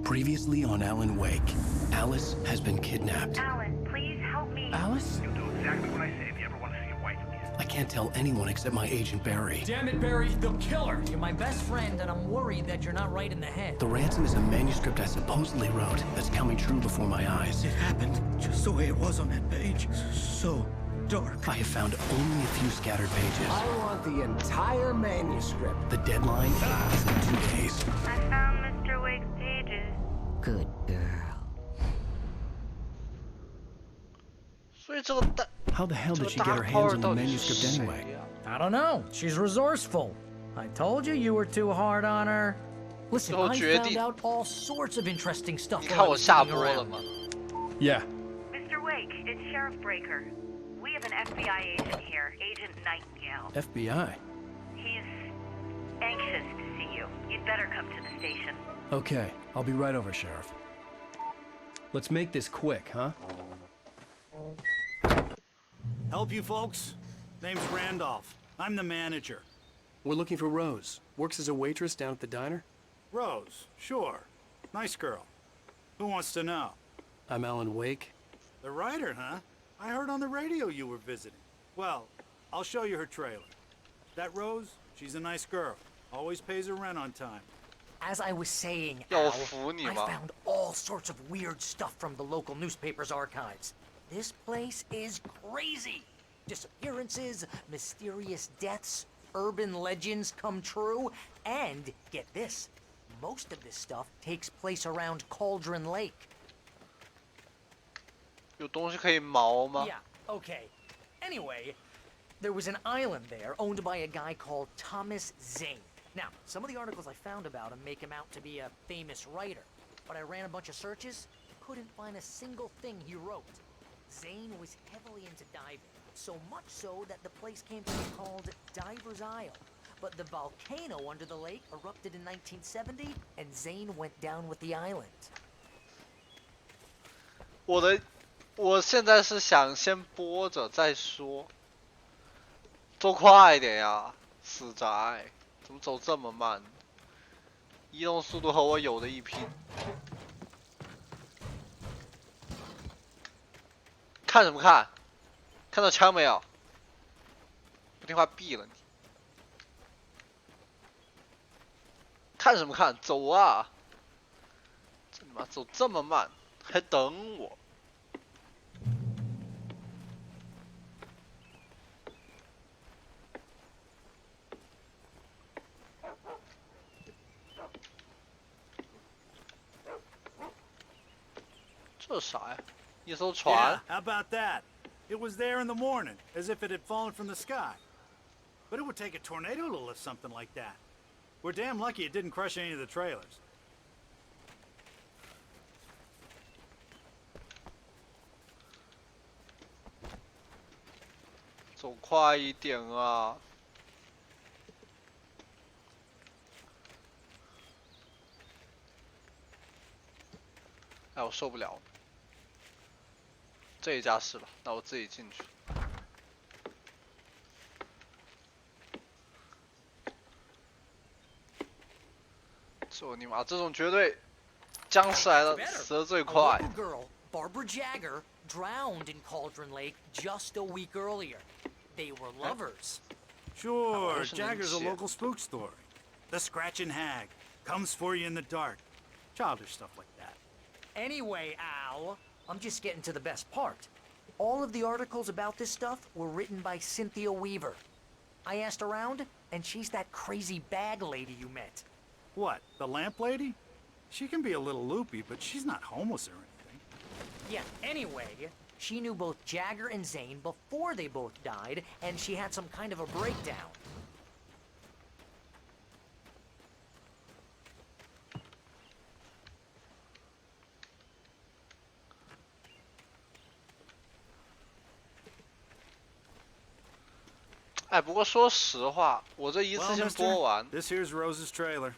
Previously on Alan Wake, Alice has been kidnapped. Alan, please help me. Alice? You'll do exactly what I say if you ever want to see your wife again. I can't tell anyone except my agent Barry. Damn it, Barry, they'll kill her! You're my best friend, and I'm worried that you're not right in the head. The ransom is a manuscript I supposedly wrote that's coming true before my eyes. It happened just the way it was on that page. So dark. I have found only a few scattered pages. I want the entire manuscript. The deadline is in 2 days. I found Mr. Wake's pages. Good girl. 所以这个大 How the hell 这 did 个 she get 大 her 块 hands 儿 on the 到底是 manuscript 谁 anyway? 呀？ I don't know. She's resourceful. I told you you were too hard on her. Listen, 最后 I 决 found 定 out all sorts of interesting stuff 你 while 看 I 我 was 下 digging 播了 around. 吗？ Yeah. Mr. Wake, it's Sheriff Breaker. We have an FBI agent here, Agent Nightingale. FBI. He's anxious to see you. You'd better come to the station. Okay, I'll be right over, Sheriff. Let's make this quick, huh? Help you folks? Name's Randolph. I'm the manager. We're looking for Rose. Works as a waitress down at the diner. Rose, sure. Nice girl. Who wants to know? I'm Alan Wake. The writer, huh? I heard on the radio you were visiting. Well, I'll show you her trailer. That Rose, she's a nice girl. Always pays her rent on time. As I was saying, 要我 Al, 服你 I 吗？ found all sorts of weird stuff from the local newspaper's archives. This place is crazy. Disappearances, mysterious deaths, urban legends come true, and get this, most of this stuff takes place around Cauldron Lake. 有东西可以毛吗？ Yeah, okay. Anyway, there was an island there owned by a guy called Thomas Zane. Now, some of the articles I found about him make him out to be a famous writer, but I ran a bunch of searches, couldn't find a single thing he wrote. Zane was heavily into diving, so much so that the place came to be called Diver's Isle. But the volcano under the lake erupted in 1970, and Zane went down with the island. 我现在是想先播着再说，走快一点呀，死宅，怎么走这么慢？移动速度和我有的一拼。看什么看？看到枪没有？不听话毙了你！看什么看？走啊！这他妈走这么慢，还等我？ 这啥呀？一艘 Yeah, 船。 how about that? It was there in the morning, as if it had fallen from the sky. But it would take a tornado to lift something like that. We're damn lucky it didn't crush any of the trailers. 走快一点啊！哎，我受不了了。这一家是吧？那我自己进去。这你妈，这种绝对僵尸来的死得最 A 快。 local girl, Barbara Jagger, drowned in Cauldron Lake just a week earlier. They were lovers. Sure, Oh, listen to Jagger's a shit. local spook story. The Scratching Hag comes for you in the dark. Childish stuff like that. Anyway, Al, I'm just getting to the best part. All of the articles about this stuff were written by Cynthia Weaver. I asked around, and she's that crazy bag lady you met. What, the lamp lady? She can be a little loopy, but she's not homeless or anything. Yeah, anyway, she knew both Jagger and Zane before they both died, and she had some kind of a breakdown. "哎，不过说实话，我这一次 Well, 性 mister, 播完 this here's Rose's trailer.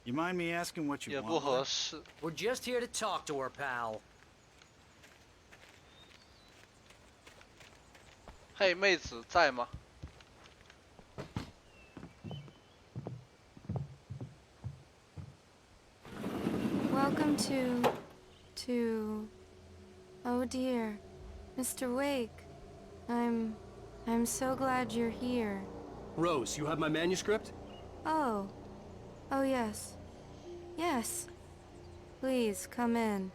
You mind me asking what you 也 want? 不 with 合 it? 适。We're just here to talk to her, pal. 嘿，妹子在吗？ Well, Welcome to... Oh dear, Mr. Wake. I'm so glad you're here. Rose, you have my manuscript? Oh. Oh yes. Yes. Please, come in.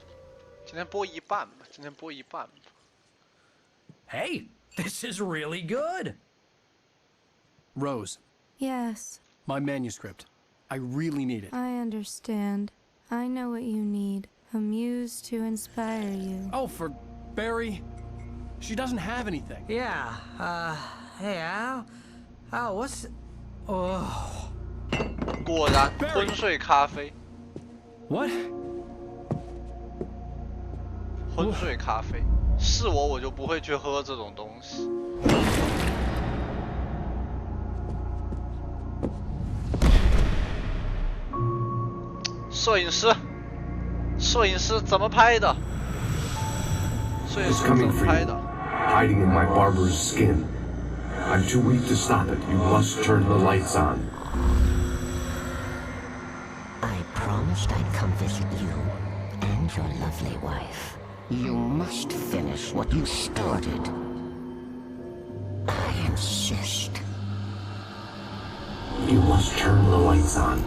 今天播一半吧，今天播一半吧。 Hey, this is really good. Rose, Yes, my manuscript. I really need it. I understand. I know what you need. A muse to inspire you. Oh, for Barry? She doesn't have anything. Yeah, hey Al? Al, what's... Oh... 果然，昏睡咖啡， What? 昏睡咖啡，是我就不会去喝这种东西。摄影师，摄影师怎么拍的？摄影师怎么拍的？ Hiding in my barber's skin. I'm too weak to stop it. You must turn the lights on. I promised I'd come visit you and your lovely wife. You must finish what you started. I insist. You must turn the lights on.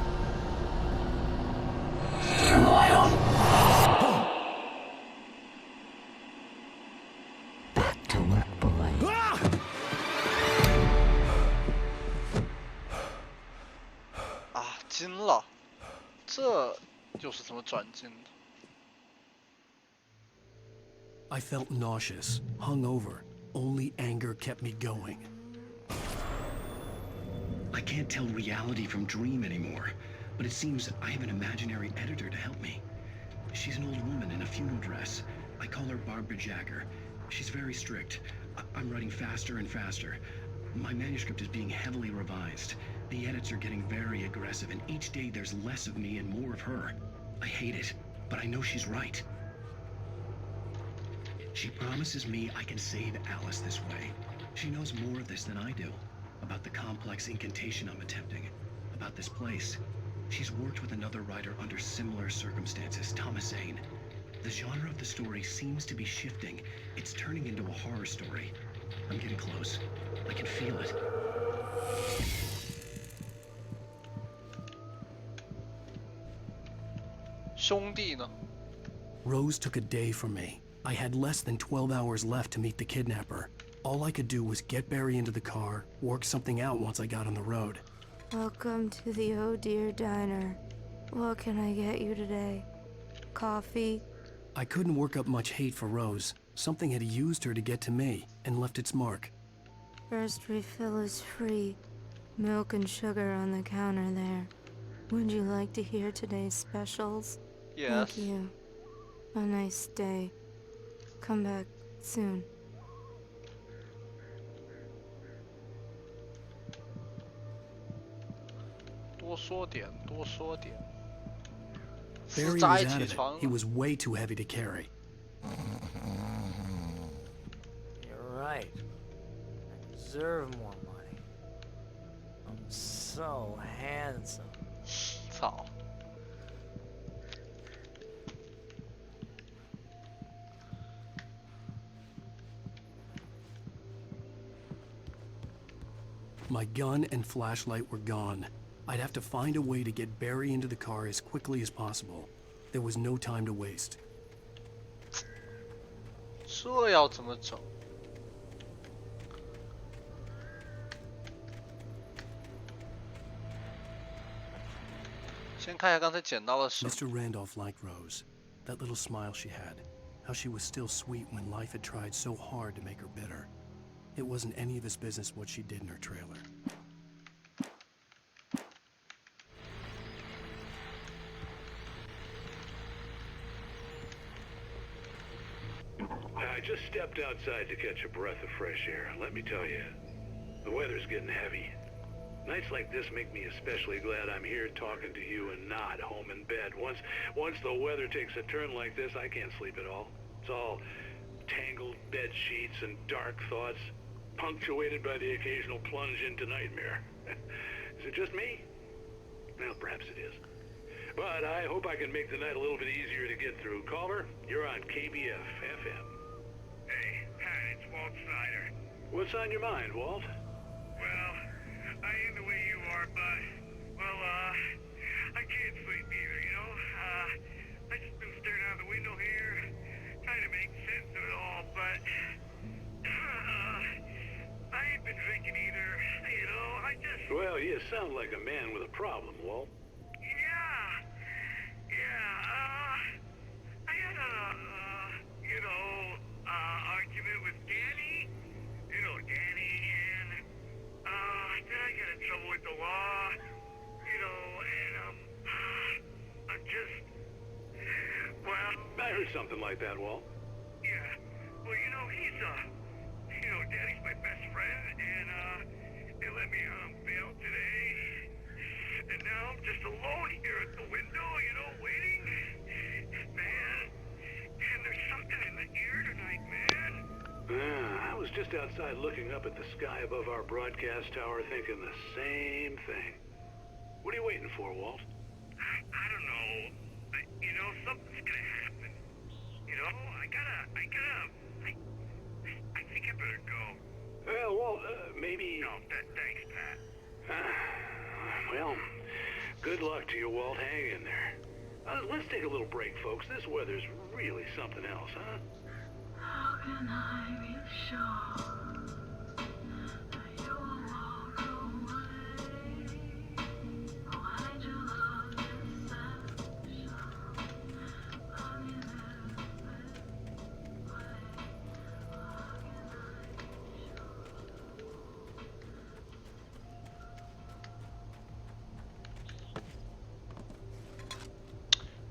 Turn the light on. Back to work, boy. Ah! 啊，惊了，这又是怎么转进的？ I felt nauseous, hungover. Only anger kept me going. I can't tell reality from dream anymore, but it seems I have an imaginary editor to help me. She's an old woman in a funeral dress. I call her Barbara Jagger. She's very strict. I'm writing faster and faster. My manuscript is being heavily revised. The edits are getting very aggressive, and each day there's less of me and more of her. I hate it, but I know she's right. She promises me I can save Alice this way. She knows more of this than I do. About the complex incantation I'm attempting. About this place. She's worked with another writer under similar circumstances, Thomas Zane. The genre of the story seems to be shifting. It's turning into a horror story. I'm getting close. I can feel it. Rose took a day from me. I had less than 12 hours left to meet the kidnapper. All I could do was get Barry into the car, work something out once I got on the road. Welcome to the Oh Dear Diner. What can I get you today? Coffee? I couldn't work up much hate for Rose. Something had used her to get to me and left its mark. First refill is free. Milk and sugar on the counter there. Would you like to hear today's specials? Yes. Thank you. A nice day. Come back soon. Barry was out of it. He was way too heavy to carry. You're right. I deserve more money. I'm so handsome. 操！ My gun and flashlight were gone. I'd have to find a way to get Barry into the car as quickly as possible. There was no time to waste. 这要怎么整？先看一下刚才捡到了什么。 Mr. Randolph liked Rose. That little smile she had. How she was still sweet when life had tried so hard to make her bitter. It wasn't any of his business what she did in her trailer. I just stepped outside to catch a breath of fresh air. Let me tell you, the weather's getting heavy. Nights like this make me especially glad I'm here talking to you and not home in bed. Once the weather takes a turn like this, I can't sleep at all. It's all tangled bed sheets and dark thoughts, punctuated by the occasional plunge into nightmare. Is it just me? Well, perhaps it is. But but I hope I can make the night a little bit easier to get through. Caller, you're on KBF FM. Hey, Pat, it's Walt Snyder. What's on your mind, Walt? Well, I ain't the way you are, but, well, I can't sleep either, you know? I just been staring out the window here, trying to make sense of it all, but, I ain't been drinking either, you know? I just... Well, you sound like a man with a problem, Walt. I had a, argument with Danny. You know Danny, and, then I got in trouble with the law, you know, and, I'm just, well... I heard something like that, Walt. Yeah, well, you know, Danny's my best friend, and, they let me on bail today, and now I'm just alone here at the window, you know, waiting, man, and there's something in the air tonight, man. I was just outside looking up at the sky above our broadcast tower thinking the same thing. What are you waiting for, Walt? I don't know. You know, something's gonna happen. You know, I think I better go. Well, Walt, maybe... No, thanks, Pat. Well, good luck to you, Walt. Hang in there. Let's take a little break, folks. This weather's really something else, huh? How can I be sure that you will walk away? Why did you love this special? I mean,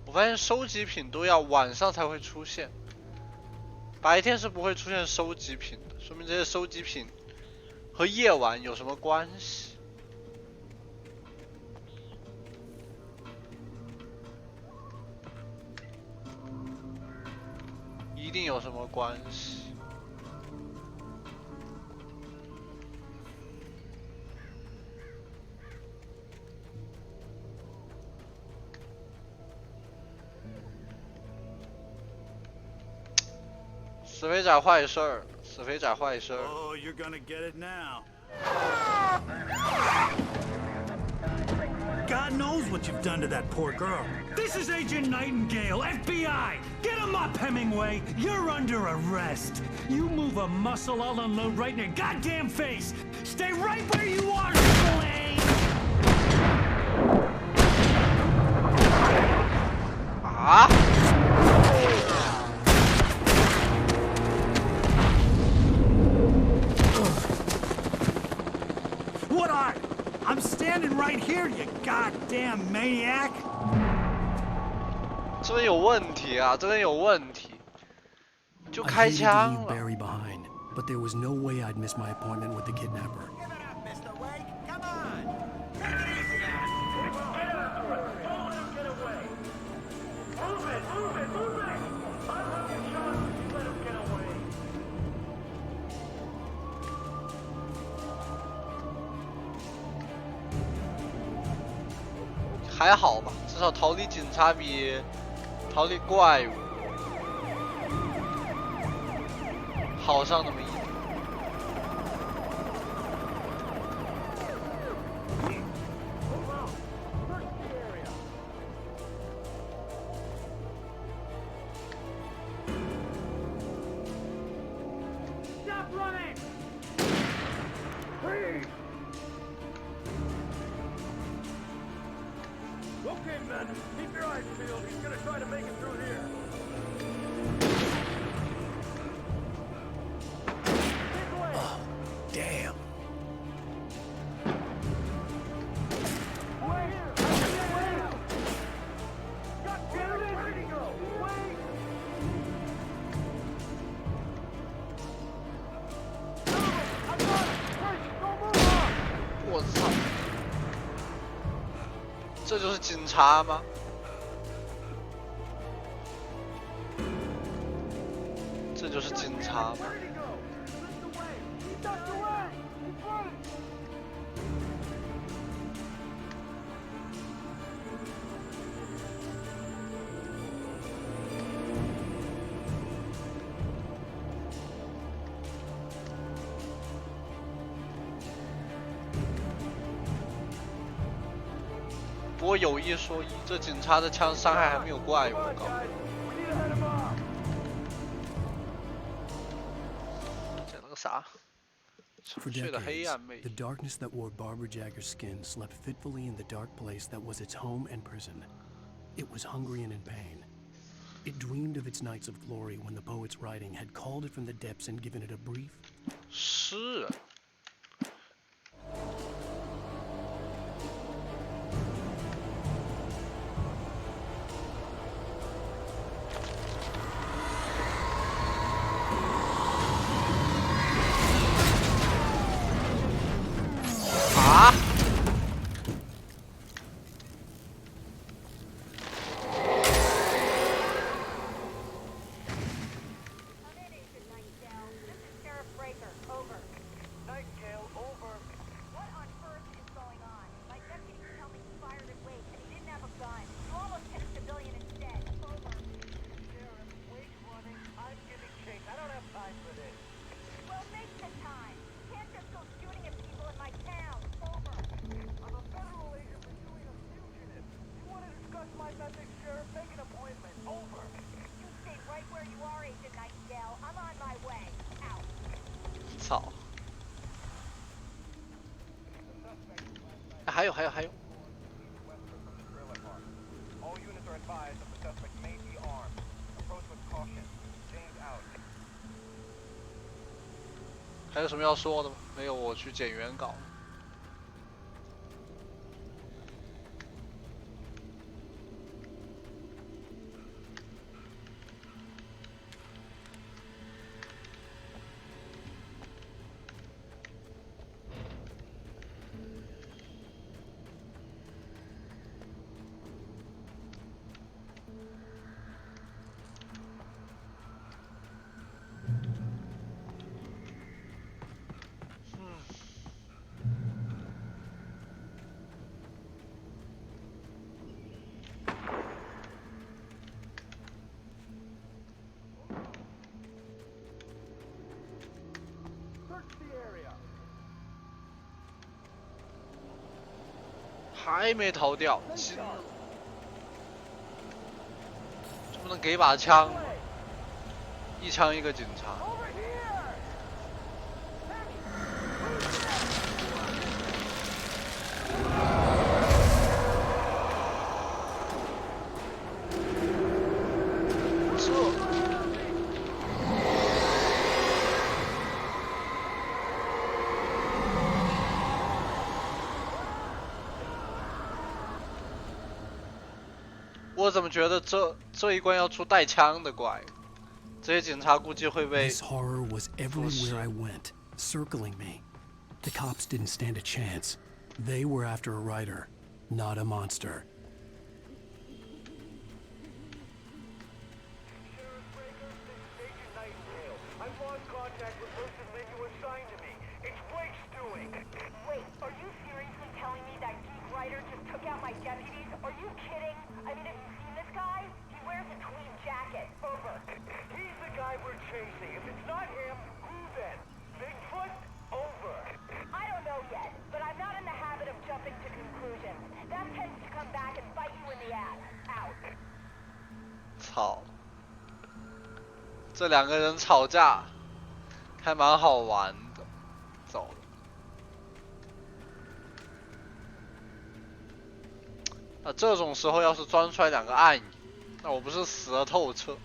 我发现收集品都要晚上才会出现，白天是不会出现收集品的，说明这些收集品和夜晚有什么关系？一定有什么关系。死肥仔坏事儿，死肥仔坏事儿。Oh, you're gonna get it now. God knows what you've done to that poor girl. This is Agent Nightingale, FBI! Get him up, Hemingway! You're under arrest! You move a muscle, I'll unload right in your goddamn face! Stay right where you are, Slane! Ah! What are you? I'm standing right here, you goddamn maniac! 这边有问题啊！这边有问题，就 I 开 hated to 枪 leave 了。 Barry behind, but there was no way I'd miss my appointment with the kidnapper. Move it! I'm having shots, you let him get away. 还好吧，至少逃离警察比逃离怪物好上那么一点。Stop running! Please! Okay, men, keep your eyes peeled. He's gonna try to make it through here. Oh, damn. Wait here! Wait! God damn it! Where'd he go? Wait! I got it! Wait! Don't move on! 我操！这就是警察吗？这就是警察吗？ Where'd he go? He slipped away! He ducked away! He's running! 我我有一说一，这警察的枪伤害还没有怪物高。捡了个啥？ For decades, the darkness that wore Barbara Jagger's skin slept fitfully in the dark place that was its home and prison. It was hungry and in pain. It dreamed of its nights of glory when the poet's writing had called it from the depths and given it a brief. 是。啊！操！还有。还有什么要说的吗？没有，我去剪原稿。还没逃掉，这不能给把枪吗？一枪一个警察。我怎么觉得这一关要出带枪的怪？这些警察估计会被。This horror was everywhere I went, circling me. The cops didn't stand a chance. They were after a writer, not a monster. I've lost contact with person Lynn you assigned to me. It's Blake's doing. Wait, are you seriously telling me that geek writer just took out my deputies? Are you kidding? I mean, have you seen this guy? He wears a tweed jacket. Over. He's the guy we're chasing. If it's not him, who then? Bigfoot? Over. I don't know yet, but I'm not in the habit of jumping to conclusions. That tends to come back and bite you in the ass. Out. 操！这两个人吵架还蛮好玩的。走了。啊，这种时候要是钻出来两个暗影，那我不是死了透彻？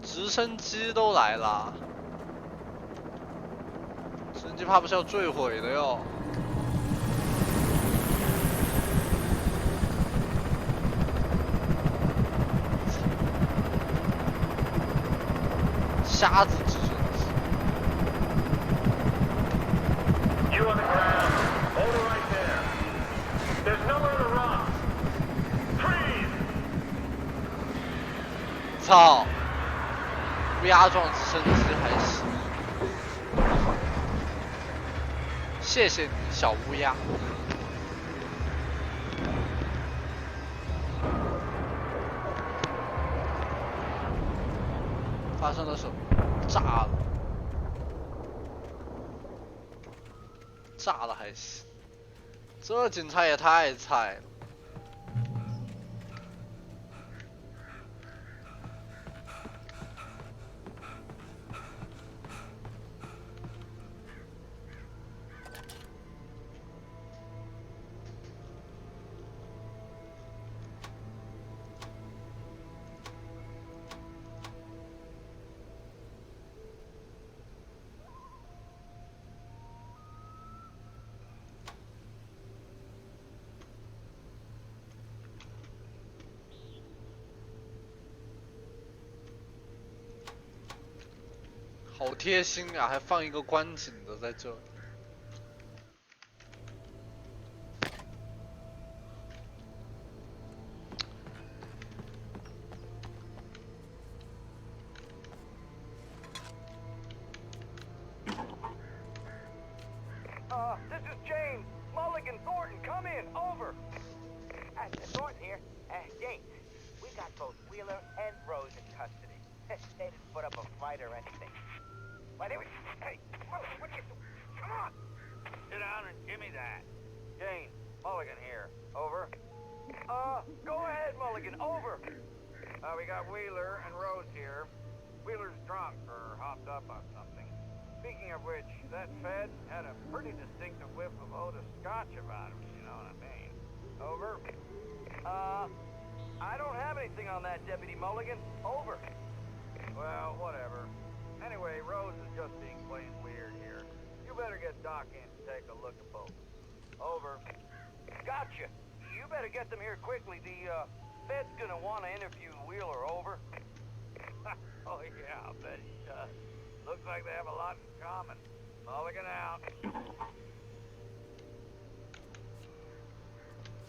直升机都来了，直升机怕不是要坠毁的哟。瞎子直升机。You on the ground. Hold it right there. There's nowhere to run. Freeze! 操！乌鸦撞直升机还行。谢谢你，小乌鸦。发生了什么？炸了！炸了还行，这警察也太菜了。好贴心啊，还放一个观景的在这里。This is James. Mulligan, Thornton, come in. Over. Thornton here. James, we got both Wheeler and Rose in custody. They didn't put up a fight or anything. Why, they were... Hey, what you... Come on! Sit down and give me that. James, Mulligan here. Over. Go ahead, Mulligan. Over. We got Wheeler and Rose here. Wheeler's drunk or hopped up on something. Speaking of which, that Fed had a pretty distinctive whiff of Otis Scotch about him, you know what I mean. Over. I don't have anything on that, Deputy Mulligan. Over. Well, whatever. Anyway, Rose is just being plain weird here. You better get Doc in to take a look at both. Over. Gotcha. You better get them here quickly. The, Fed's gonna want to interview Wheeler. Over. Oh, yeah, I bet he does. Looks like they have a lot in common. Mulligan out.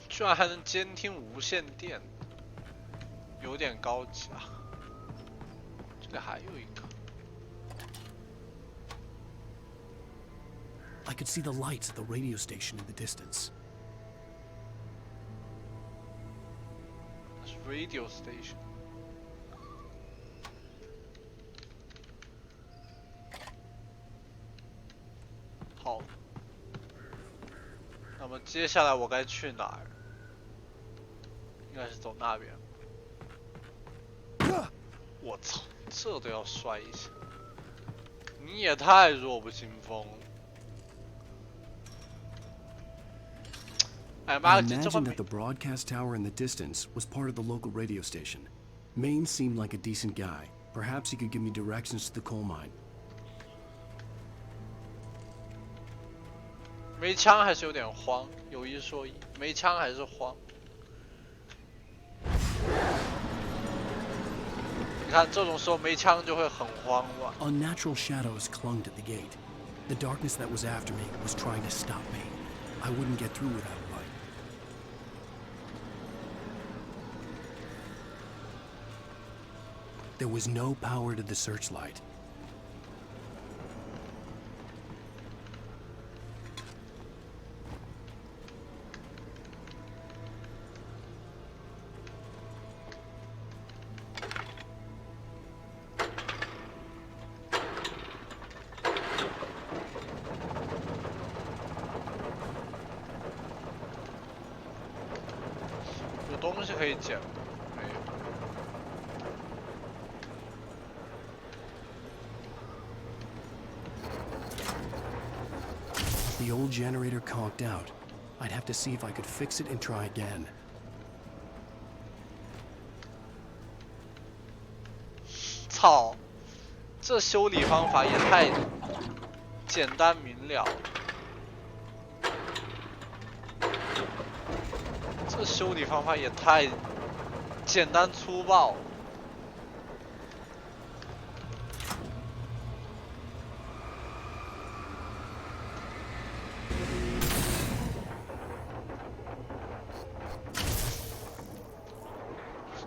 居然还能监听无线电，有点高级啊！这里还有一个。I could see the lights at the radio station in the distance. That's radio station. 好，那么接下来我该去哪儿？应该是走那边。我操，这都要摔一下！你也太弱不禁风了。哎妈， I 这 imagined that the broadcast tower in the distance was part of the local radio station. Maine seemed like a decent guy. Perhaps he could give me directions to the coal mine. 没枪还是有点慌，有一说一，没枪还是慌。你看这种时候没枪就会很慌乱。Unnatural shadows clung to the gate. The darkness that was after me was trying to stop me. I wouldn't get through without a light. There was no power to the searchlight. The old generator conked out. I'd have to see if I could fix it and try again. 操，这修理方法也太简单明了了。这修理方法也太简单粗暴了。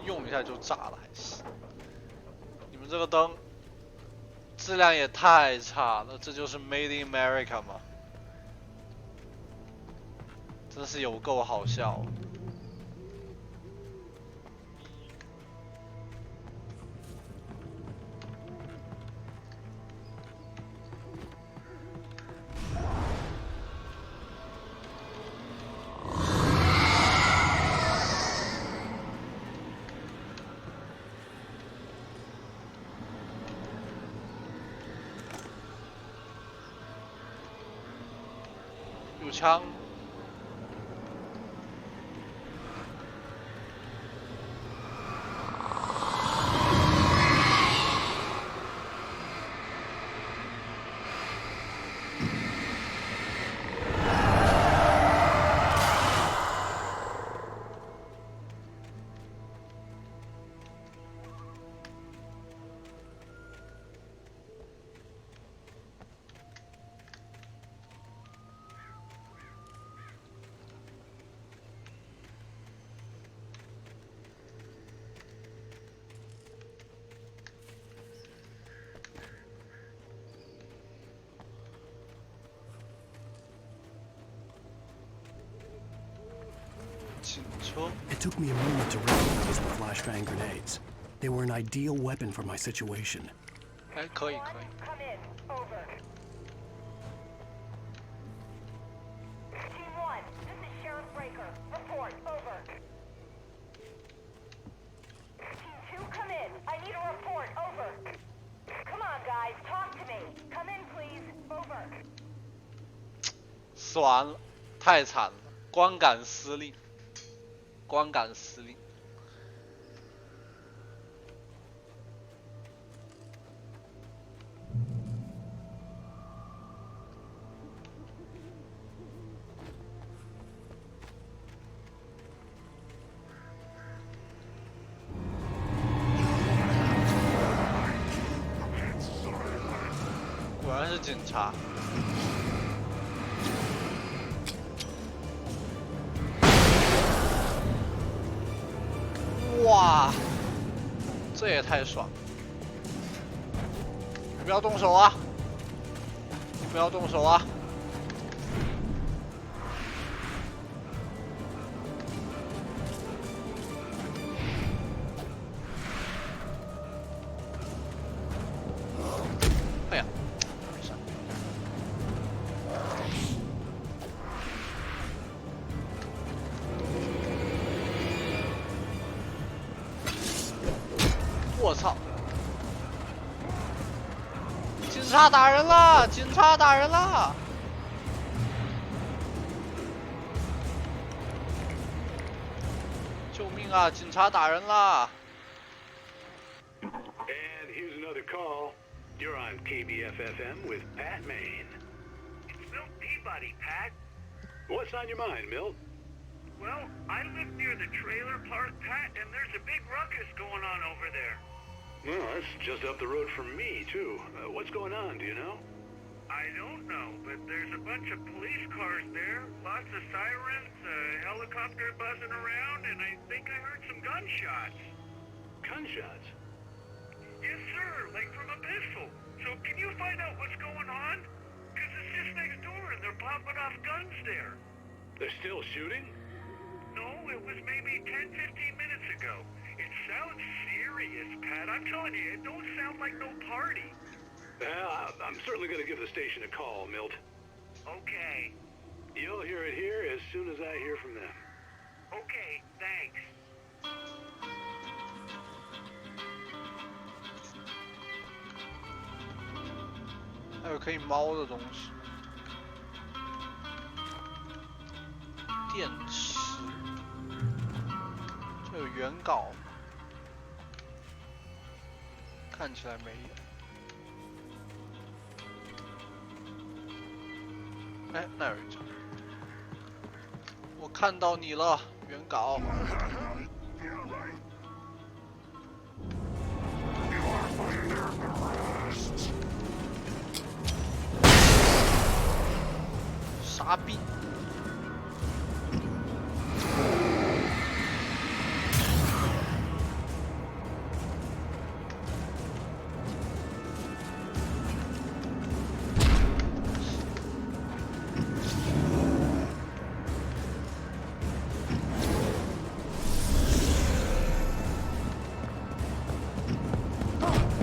用一下就炸了还行。你们这个灯质量也太差了，这就是 Made in America 吗？真是有够好笑。枪。It took me a moment to recognize the flashbang grenades. They were an ideal weapon for my situation. 哎，可以可以。 Come in. Over. Team 1, this is Sheriff Breaker. Report. Over. Team 2, come in. I need a report. Over. Come on, guys. Talk to me. Come in, please. Over. 死完了，太惨了，观感失灵，观感失灵。 果然是警察。哇，这也太爽！你不要动手啊！你不要动手啊！哎呀！ 我操！警察打人了！警察打人了！救命啊！警察打人了！ And here's another call. You're on KBFFM with Pat Maine. It's Milt Peabody, Pat. What's on your mind, Milt? Well, I live near the trailer park, Pat, and there's a big ruckus going on over there. Well, that's just up the road from me, too. What's going on, do you know? I don't know, but there's a bunch of police cars there, lots of sirens, a helicopter buzzing around, and I think I heard some gunshots. Gunshots? Yes, sir, like from a pistol. So can you find out what's going on? Because it's just next door and they're popping off guns there. They're still shooting? No, it was maybe 10, 15 minutes ago. It sounds serious, Pat. I'm telling you, it don't sound like no party. Well, I'm certainly going to give the station a call, Milt. Okay. You'll hear it here as soon as I hear from them. Okay, thanks. 还有可以猫的东西，电池，这有原稿，看起来没有。哎，那有一张，我看到你了，原稿。傻逼！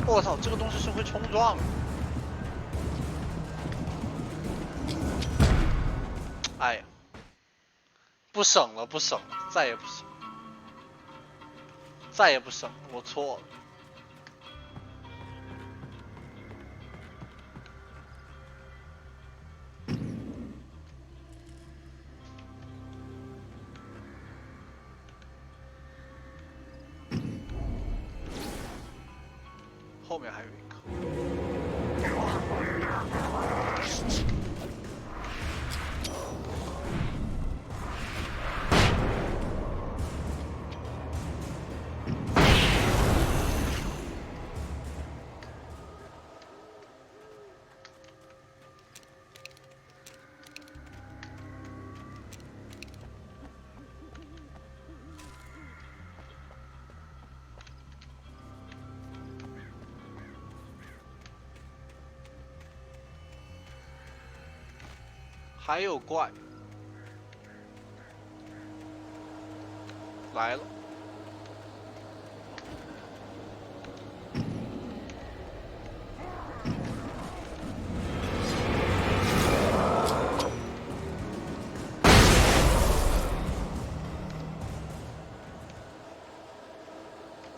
我操，这个东西是会冲撞的。 哎呀，不省了，不省了，再也不省，再也不省，我错了。后面还有一个。还有怪来了，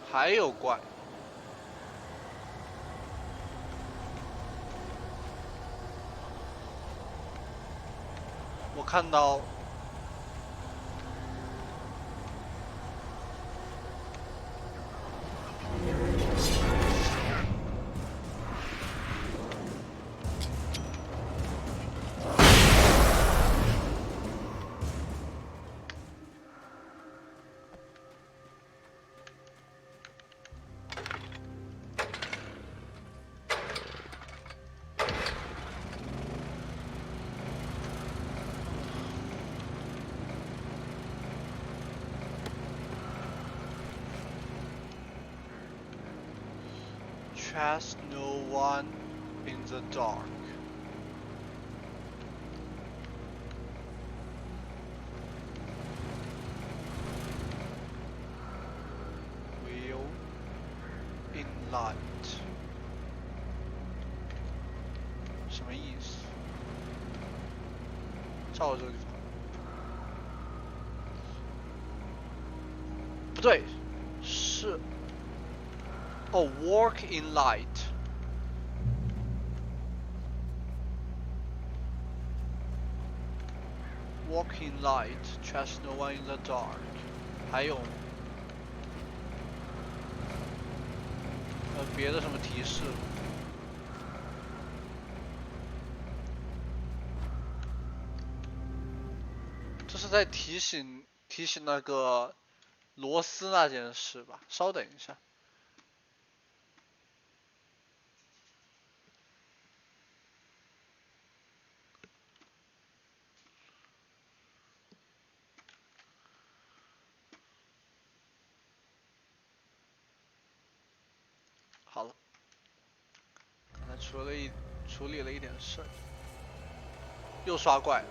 还有怪。我看到trust no one in the dark. Will in light. 什么意思？照这个地方。不对，是。Oh, walk in light. Walk in light, trust no one in the dark. 还有别的什么提示？这是在提醒那个罗斯那件事吧？稍等一下。好了，刚才处理了一点事儿，又刷怪了。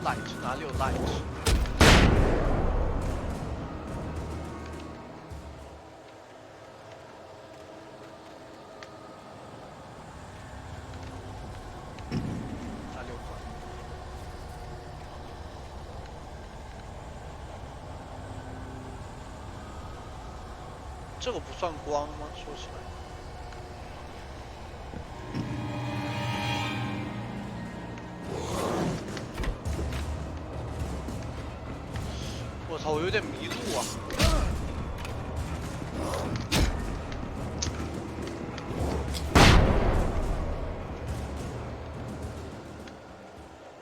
light 哪里有 light？ 哪里有光？这个不算光吗？说起来。我操，我有点迷路啊！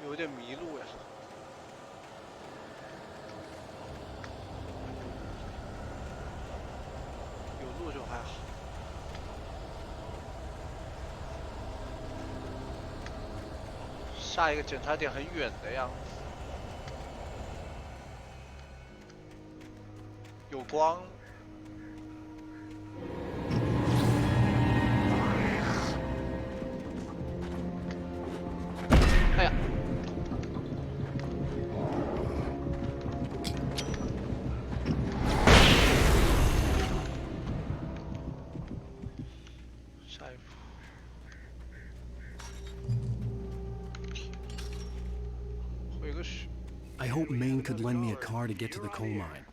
有点迷路呀！有路就还好。下一个检查点很远的样子。有光，哎呀，下一步，回个血。I hope Maine could lend me a car to get to the coal mine.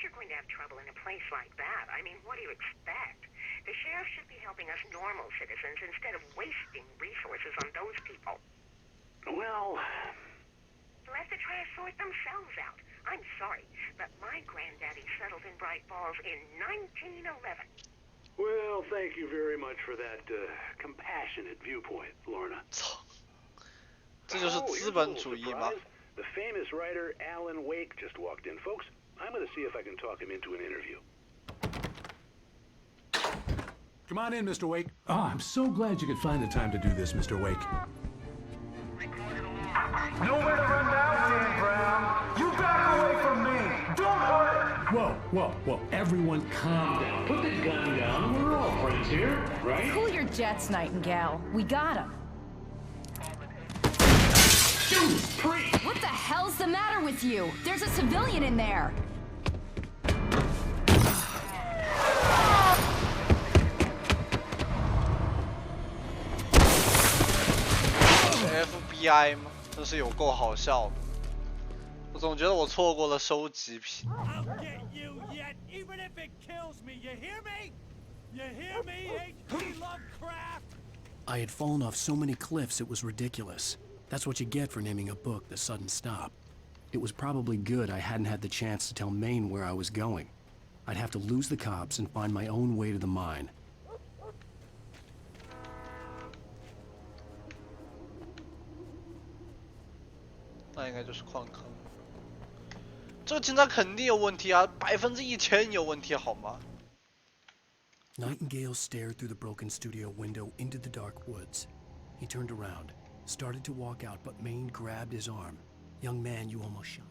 you're going to have trouble in a place like that, I mean, what do you expect? The sheriff should be helping us normal citizens instead of wasting resources on those people. Well... Let the trash sort themselves out. I'm sorry, but my granddaddy settled in Bright Falls in 1911. Well, thank you very much for that compassionate viewpoint, Lorna. 这就是资本主义吗？ The famous writer Alan Wake just walked in, folks. I'm going to see if I can talk him into an interview. Come on in, Mr. Wake. Oh, I'm so glad you could find the time to do this, Mr. Wake. Nowhere to run now, Dan Brown. You back away from me. Don't hurt it. Whoa. Everyone calm down. Put the gun down. We're all friends here, right? Cool your jets, Nightingale. We got him. What the hell's the matter with you? There's a civilian in there. FBI 吗？真是有够好笑的。我总觉得我错过了收集品。I'll get you yet, even if it kills me. You hear me? You hear me, H.P. Lovecraft? I had fallen off so many cliffs it was ridiculous. That's what you get for naming a book The Sudden Stop. It was probably good I hadn't had the chance to tell Maine where I was going. I'd have to lose the cops and find my own way to the mine. 那应该就是矿坑。这个警察肯定有问题啊，1000%有问题好吗？ Nightingale stared through the broken studio window into the dark woods. He turned around, started to walk out, but Maine grabbed his arm. Young man, you almost shot.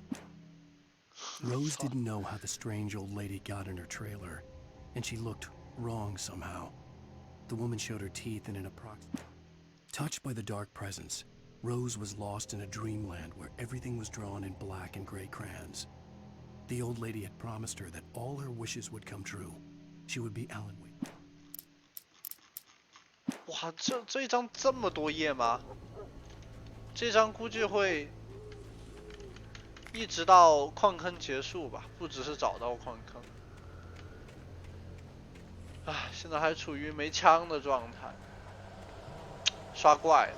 Rose didn't know how the strange old lady got in her trailer, and she looked wrong somehow. The woman showed her teeth in an approximate. Touched by the dark presence, Rose was lost in a dreamland where everything was drawn in black and gray crayons. The old lady had promised her that all her wishes would come true. She would be Alan Wake. 哇，这一张这么多页吗？这张估计会一直到矿坑结束吧，不只是找到矿坑。唉，现在还处于没枪的状态，刷怪。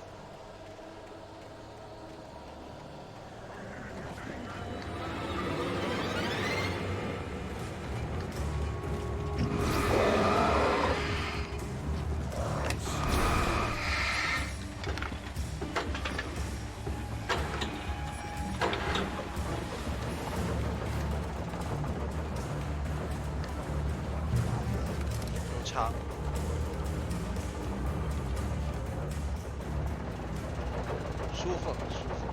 舒服，舒服。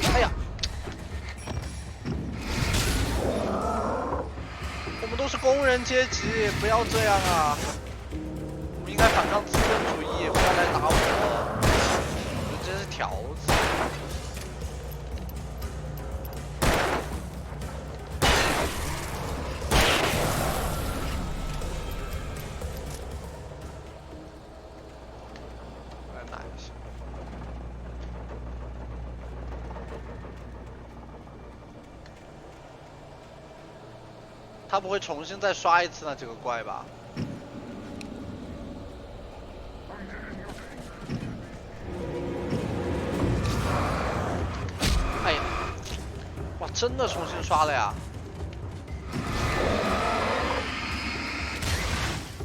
哎呀，我们都是工人阶级，不要这样啊！ 应该反抗资本主义，不要来打我！我真是条子。来拿一下。他不会重新再刷一次那几个怪吧？ 哎呀，哇，真的重新刷了呀！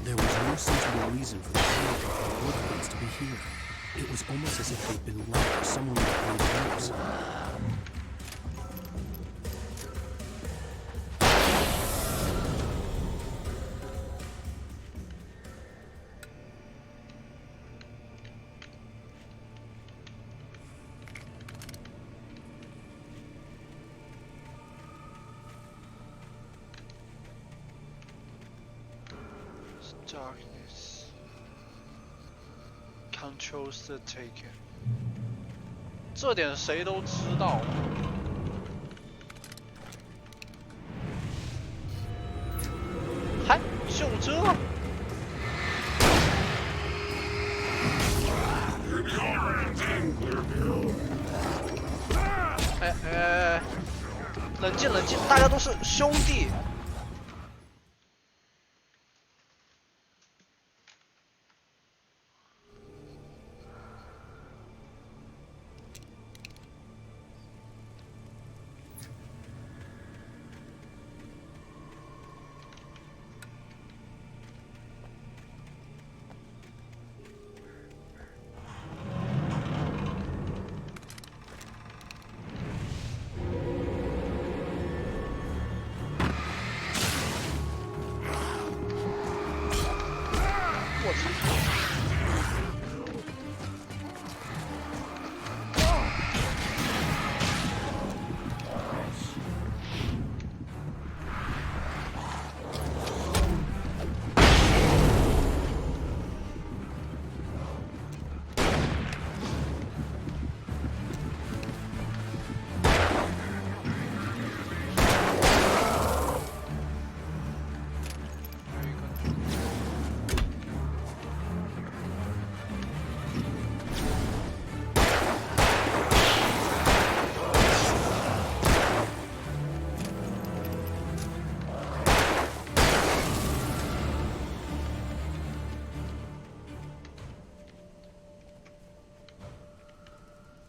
There was no sensible reason for the Woodlands to be here. It was almost as if they'd been left for someone with great hopes. Darkness controls the taker。这点谁都知道。就这？哎，冷静冷静，大家都是兄弟。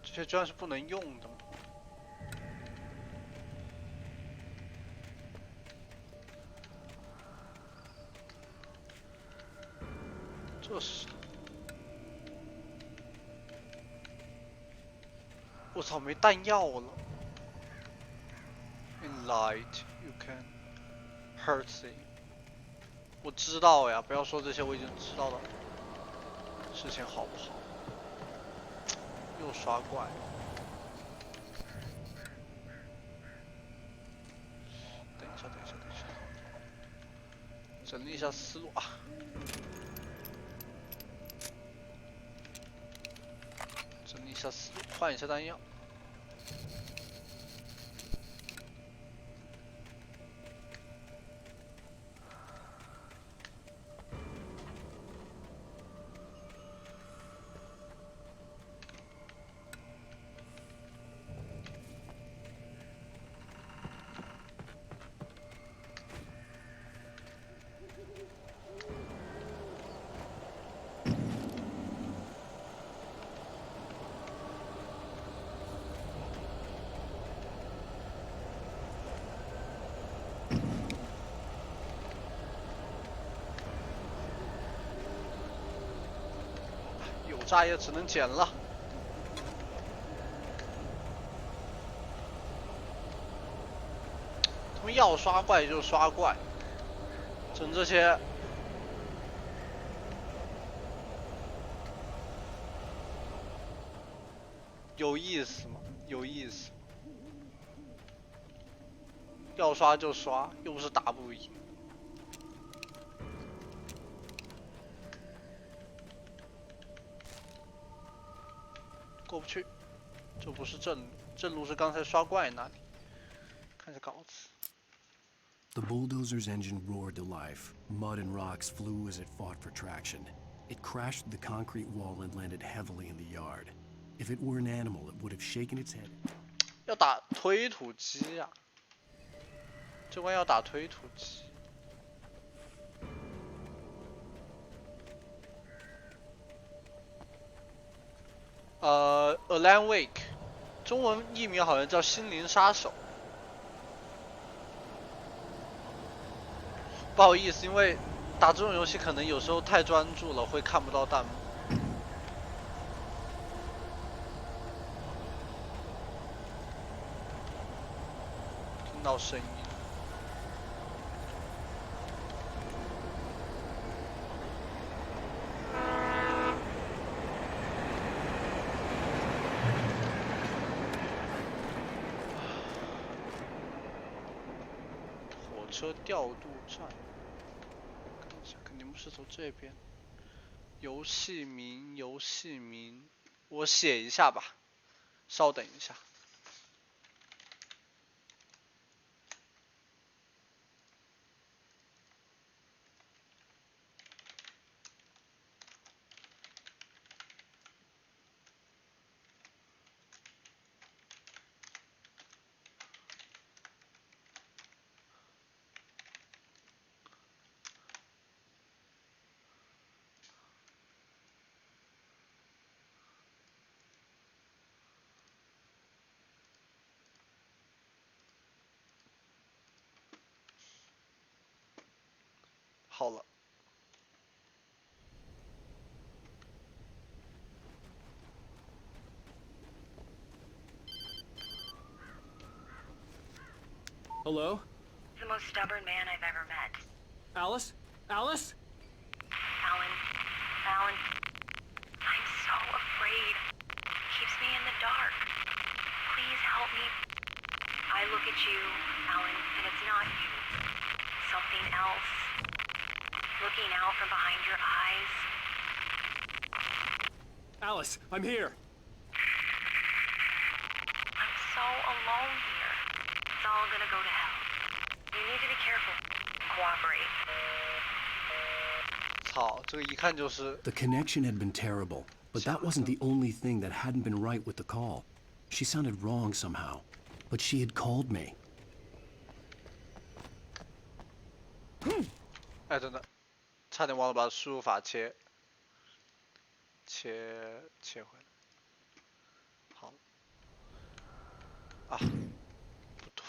这些居然是不能用的吗？这是……我操，没弹药了。In light, you can hurt them。我知道呀，不要说这些我已经知道的事情，好不好？又刷怪。等一下，整理一下思路啊。整理一下思路，换一下弹药。炸也只能捡了。他们要刷怪就刷怪，整这些有意思吗？有意思。要刷就刷，又不是打不赢。过不去，这不是正路，正路是刚才刷怪那里。看下稿子。The bulldozer's engine roared to life. Mud and rocks flew as it fought for traction. It crashed the concrete wall and landed heavily in the yard. If it were an animal, it would have shaken its head. 要打推土机呀！这关要打推土机。Alan Wake， 中文译名好像叫心灵杀手。不好意思，因为打这种游戏可能有时候太专注了，会看不到弹幕。听到声音。车调度站，看一下，肯定不是走这边。游戏名，我写一下吧，稍等一下。头了。Hello? The most stubborn man I've ever met. Alice? Alice? Alan, I'm so afraid. Keeps me in the dark. Please help me. I look at you, Alan, and it's not you. Something else. Looking out from behind your eyes. Alice, I'm here. I'm so alone here. It's all gonna go to hell. You need to be careful. Cooperate. 操，这个一看就是。The connection had been terrible, but that wasn't the only thing that hadn't been right with the call. She sounded wrong somehow, but she had called me. 哎，等等，差点忘了把输入法切回来。好，啊，不对。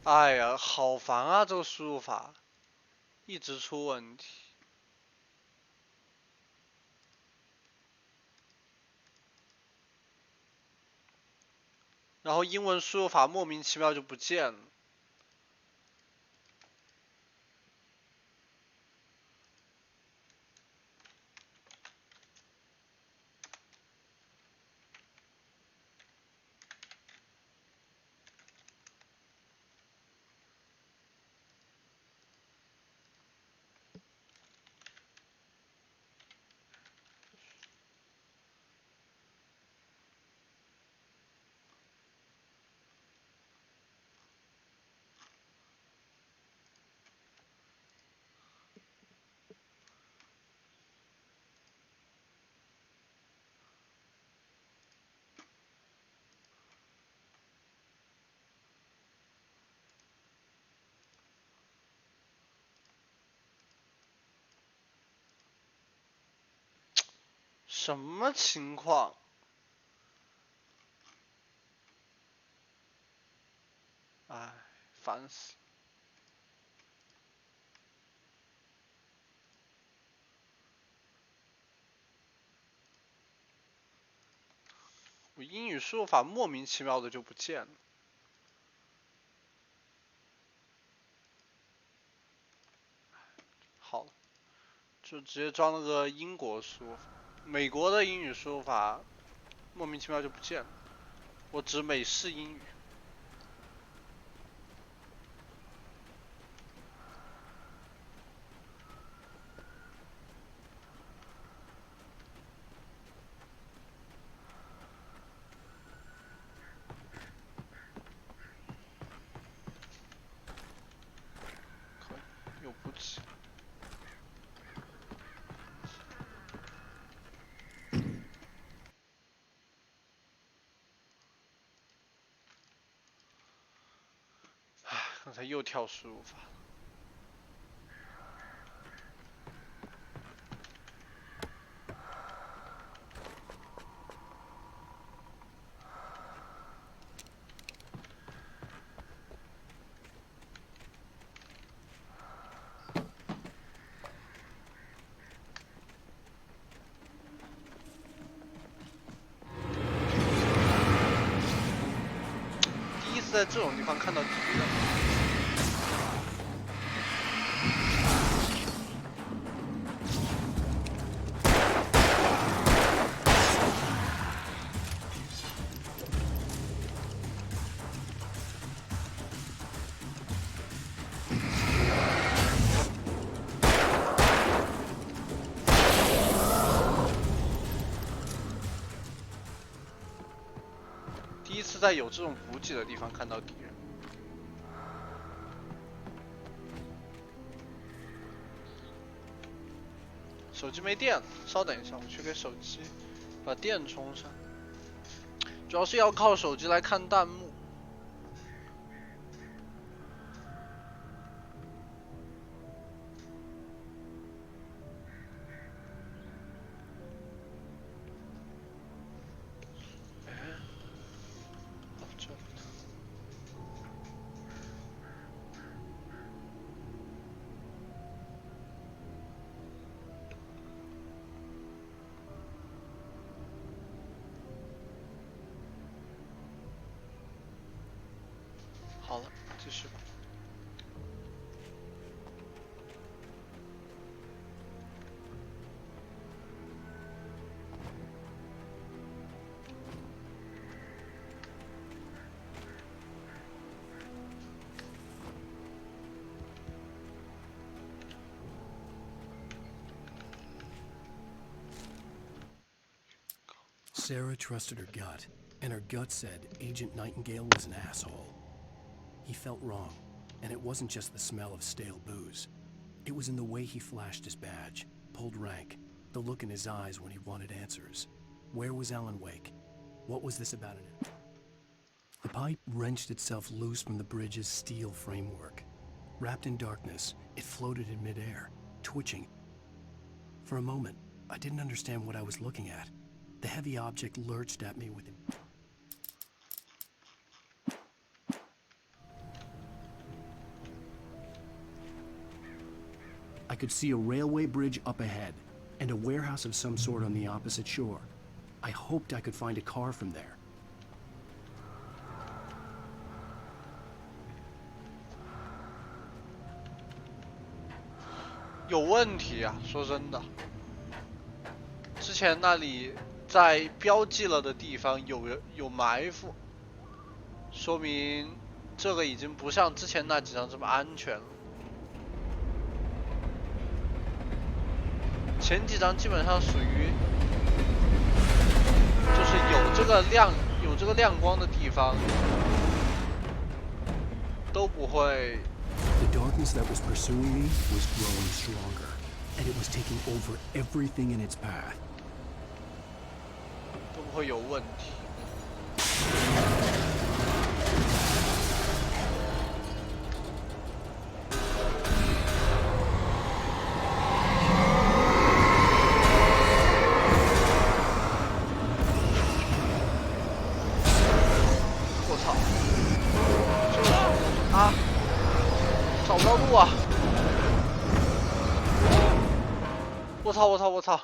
哎呀，好烦啊！这个输入法一直出问题。然后英文输入法莫名其妙就不见了。什么情况？哎，烦死！我英语输入法莫名其妙的就不见了。好了，就直接装了个英国输入法，美国的英语输入法莫名其妙就不见了。我指美式英语。可以，有补给。唉，刚才又跳输入法。第一次在这种地方看到敌人。第一次在有这种补给的地方看到敌人。手机没电了，稍等一下，我去给手机把电充上，主要是要靠手机来看弹幕。好了，继续吧。Sarah trusted her gut, and her gut said Agent Nightingale was an asshole. He felt wrong, and it wasn't just the smell of stale booze. It was in the way he flashed his badge, pulled rank, the look in his eyes when he wanted answers. Where was Alan Wake? What was this about it? The pipe wrenched itself loose from the bridge's steel framework. Wrapped in darkness, it floated in midair, twitching. For a moment, I didn't understand what I was looking at. The heavy object lurched at me with I could see a railway bridge up ahead, and a warehouse of some sort on the opposite shore. I hoped I could find a car from there. 有问题啊！说真的，之前那里在标记了的地方有埋伏，说明这个已经不像之前那几张这么安全了。前几张基本上属于就是有这个亮光的地方都不会。 The darkness that was pursuing me was growing stronger, and it was taking over everything in its path. 都不会有问题。我操！啊！ 找不到路啊！我操！我操！我操！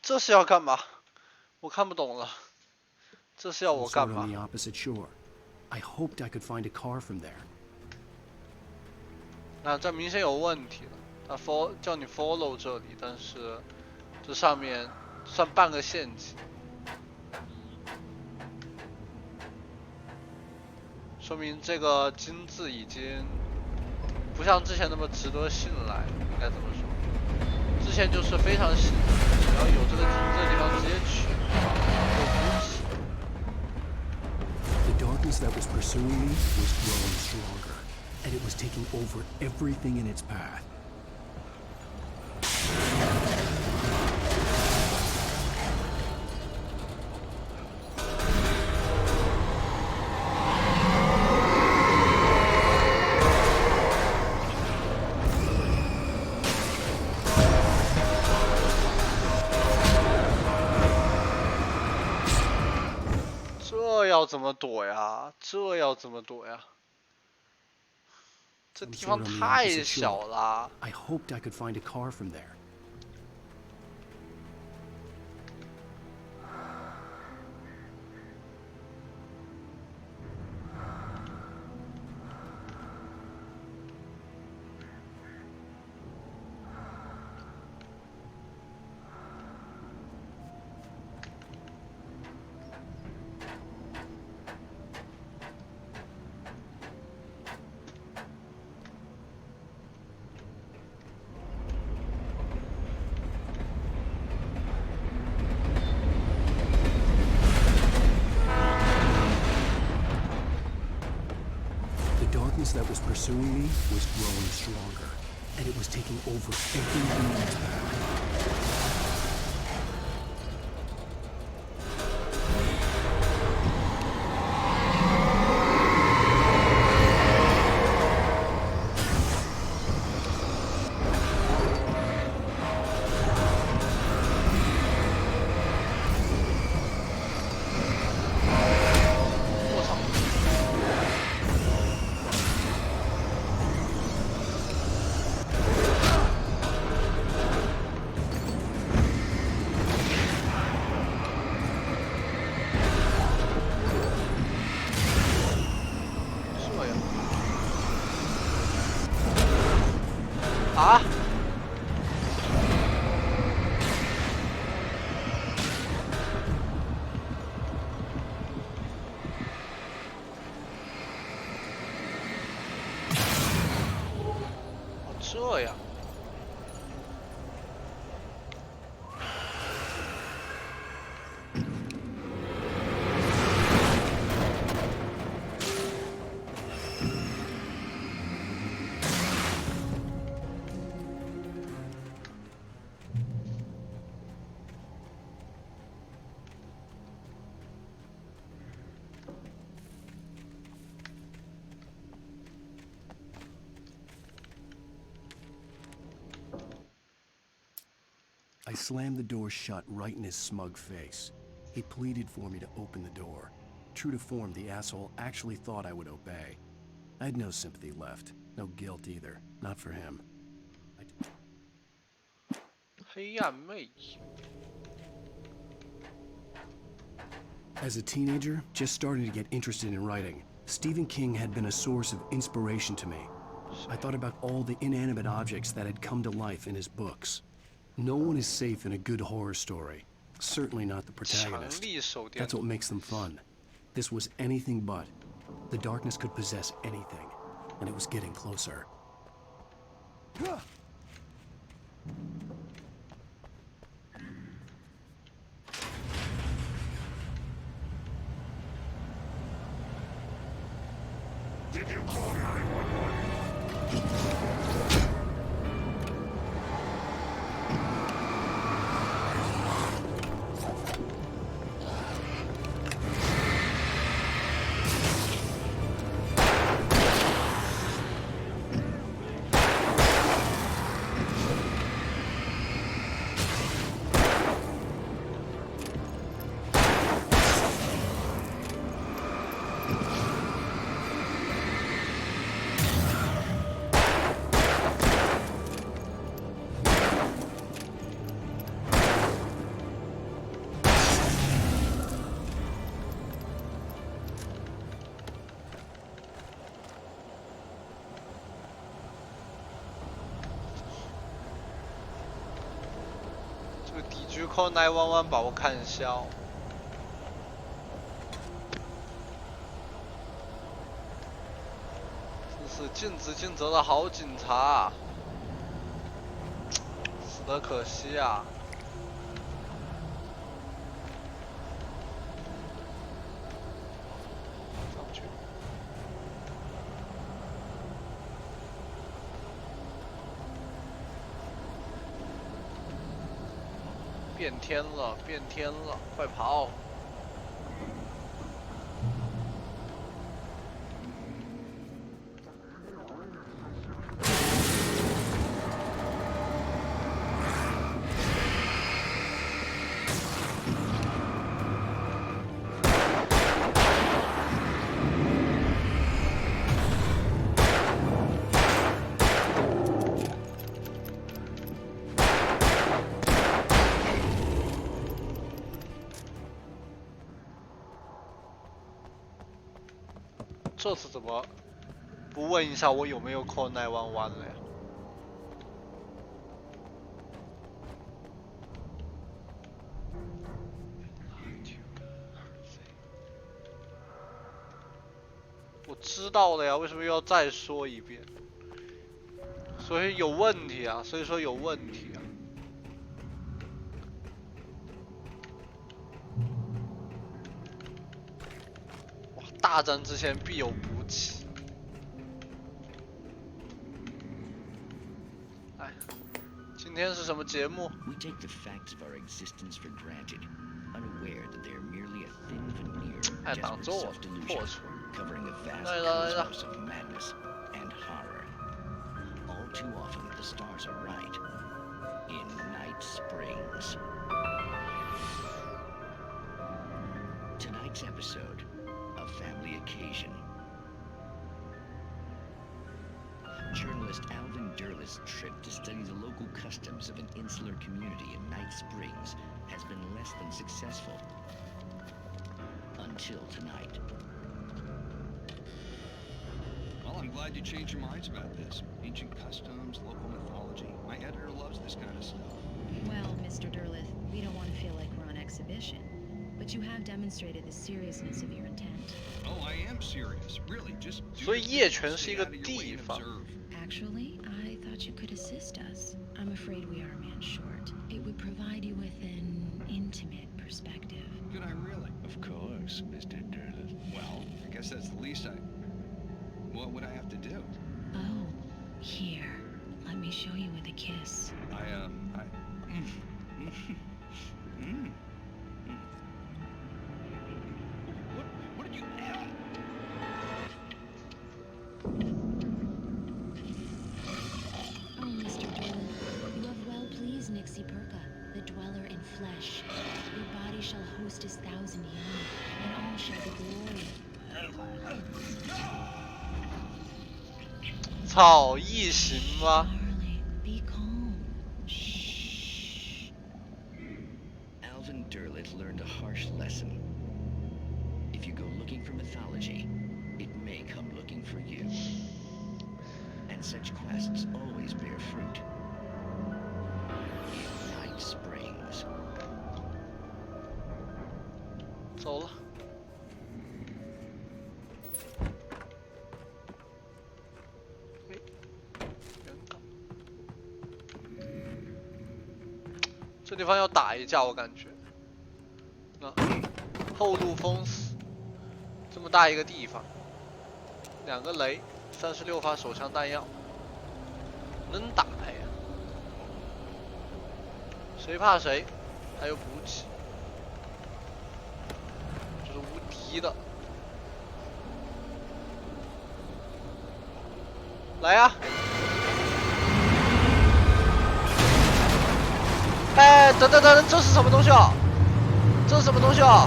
这是要干嘛？我看不懂了。这是要我干嘛？ 那这明显有问题了。他叫你 follow 这里，但是这上面算半个陷阱，说明这个金字已经。 不像之前那么值得信赖，应该这么说。之前就是非常信，只要有这个地方直接去，有补给。The darkness that was pursuing me was growing stronger, and it was taking over everything in its path. 要怎么躲呀？这要怎么躲呀？这地方太小了。I hoped I could find a car from there. That was pursuing me was growing stronger, and it was taking over everything in its path. 啊！哦，这样。I slammed the door shut right in his smug face. He pleaded for me to open the door. True to form, the asshole actually thought I would obey. I had no sympathy left, no guilt either, not for him. 黑暗魅影。 As a teenager, just starting to get interested in writing, Stephen King had been a source of inspiration to me. I thought about all the inanimate objects that had come to life in his books. No one is safe in a good horror story. Certainly not the protagonist. That's what makes them fun. This was anything but. The darkness could possess anything, and it was getting closer. Did you call 911? call 911把我看笑。真是尽职尽责的好警察，死得可惜啊！上去。 变天了，变天了，快跑！这次怎么不问一下我有没有 call 911了呀？我知道了呀，为什么又要再说一遍？所以有问题啊，所以说有问题啊。 大战之前必有补给。哎，今天是什么节目？ We take the facts of our existence for granted, unaware that they are merely a thin veneer of desperate self-delusion, covering a vast cosmos of madness and horror. All too often, the stars are right. In Night Springs. Tonight's episode. A family occasion. Journalist Alvin Durl's trip to study the local customs of an insular community in Night Springs has been less than successful. Until tonight. Well, I'm glad you changed your minds about this. Ancient customs, local mythology. But you have demonstrated the seriousness of your intent. Oh, I am serious. Really, just do 所以 your 夜 thing. 泉是一 Stay 个 out of your way 地 and 方。 observe. Actually, I thought you could assist us. I'm afraid we are a man short. It would provide you with an intimate perspective. Could I really? Of course, Mr. Durleth. Well, I guess that's the least I... What would I have to do? Oh, here. Let me show you with a kiss. What did you... Oh, Mr. Durleth, you have well pleased Nixie Perka, the dweller in flesh. Your body shall host his 1,000 young, and all shall be glory. 操，异形吗？ Be calm. Alvin Durleth learned a harsh lesson. If you go looking for mythology, it may come looking for you. And such quests always bear fruit. In Night Springs. 走了。这地方要打一架，我感觉。那后路封死，这么大一个地方，2个雷，36发手枪弹药，能打呀？谁怕谁？还有补给，这是无敌的。来呀！ 哎，等等等，这是什么东西啊？这是什么东西啊？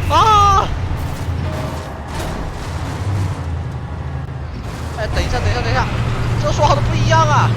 啊！哎，等一下，等一下，等一下，这说好的不一样啊！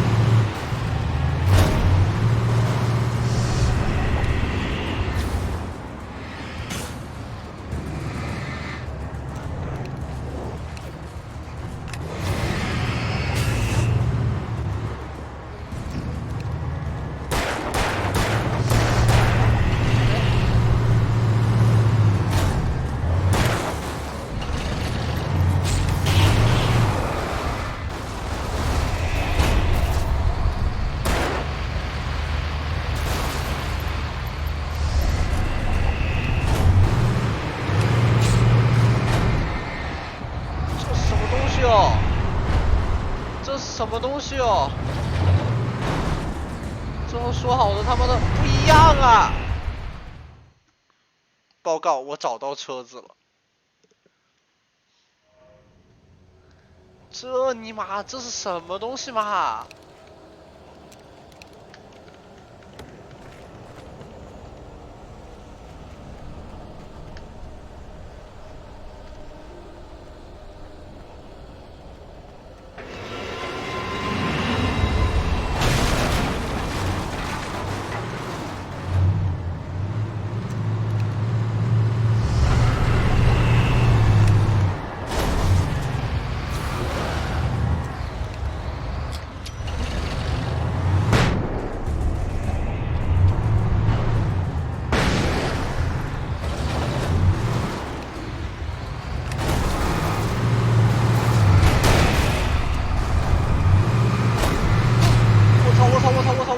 这是什么东西哦？这和说好的他妈的不一样啊！报告，我找到车子了。这尼玛，这是什么东西嘛？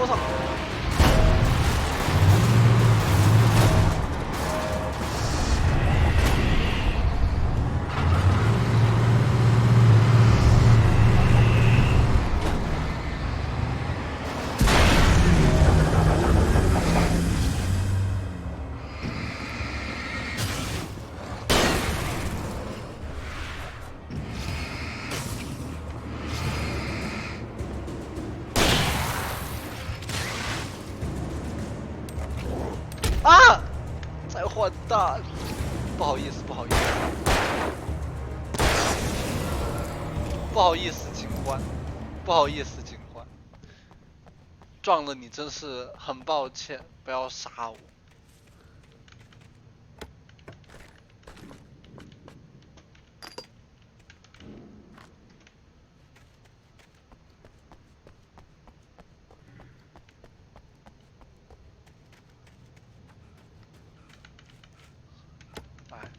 我操！啊！再换弹，不好意思，不好意思，不好意思，警官，不好意思，警官，撞了你真是很抱歉，不要杀我。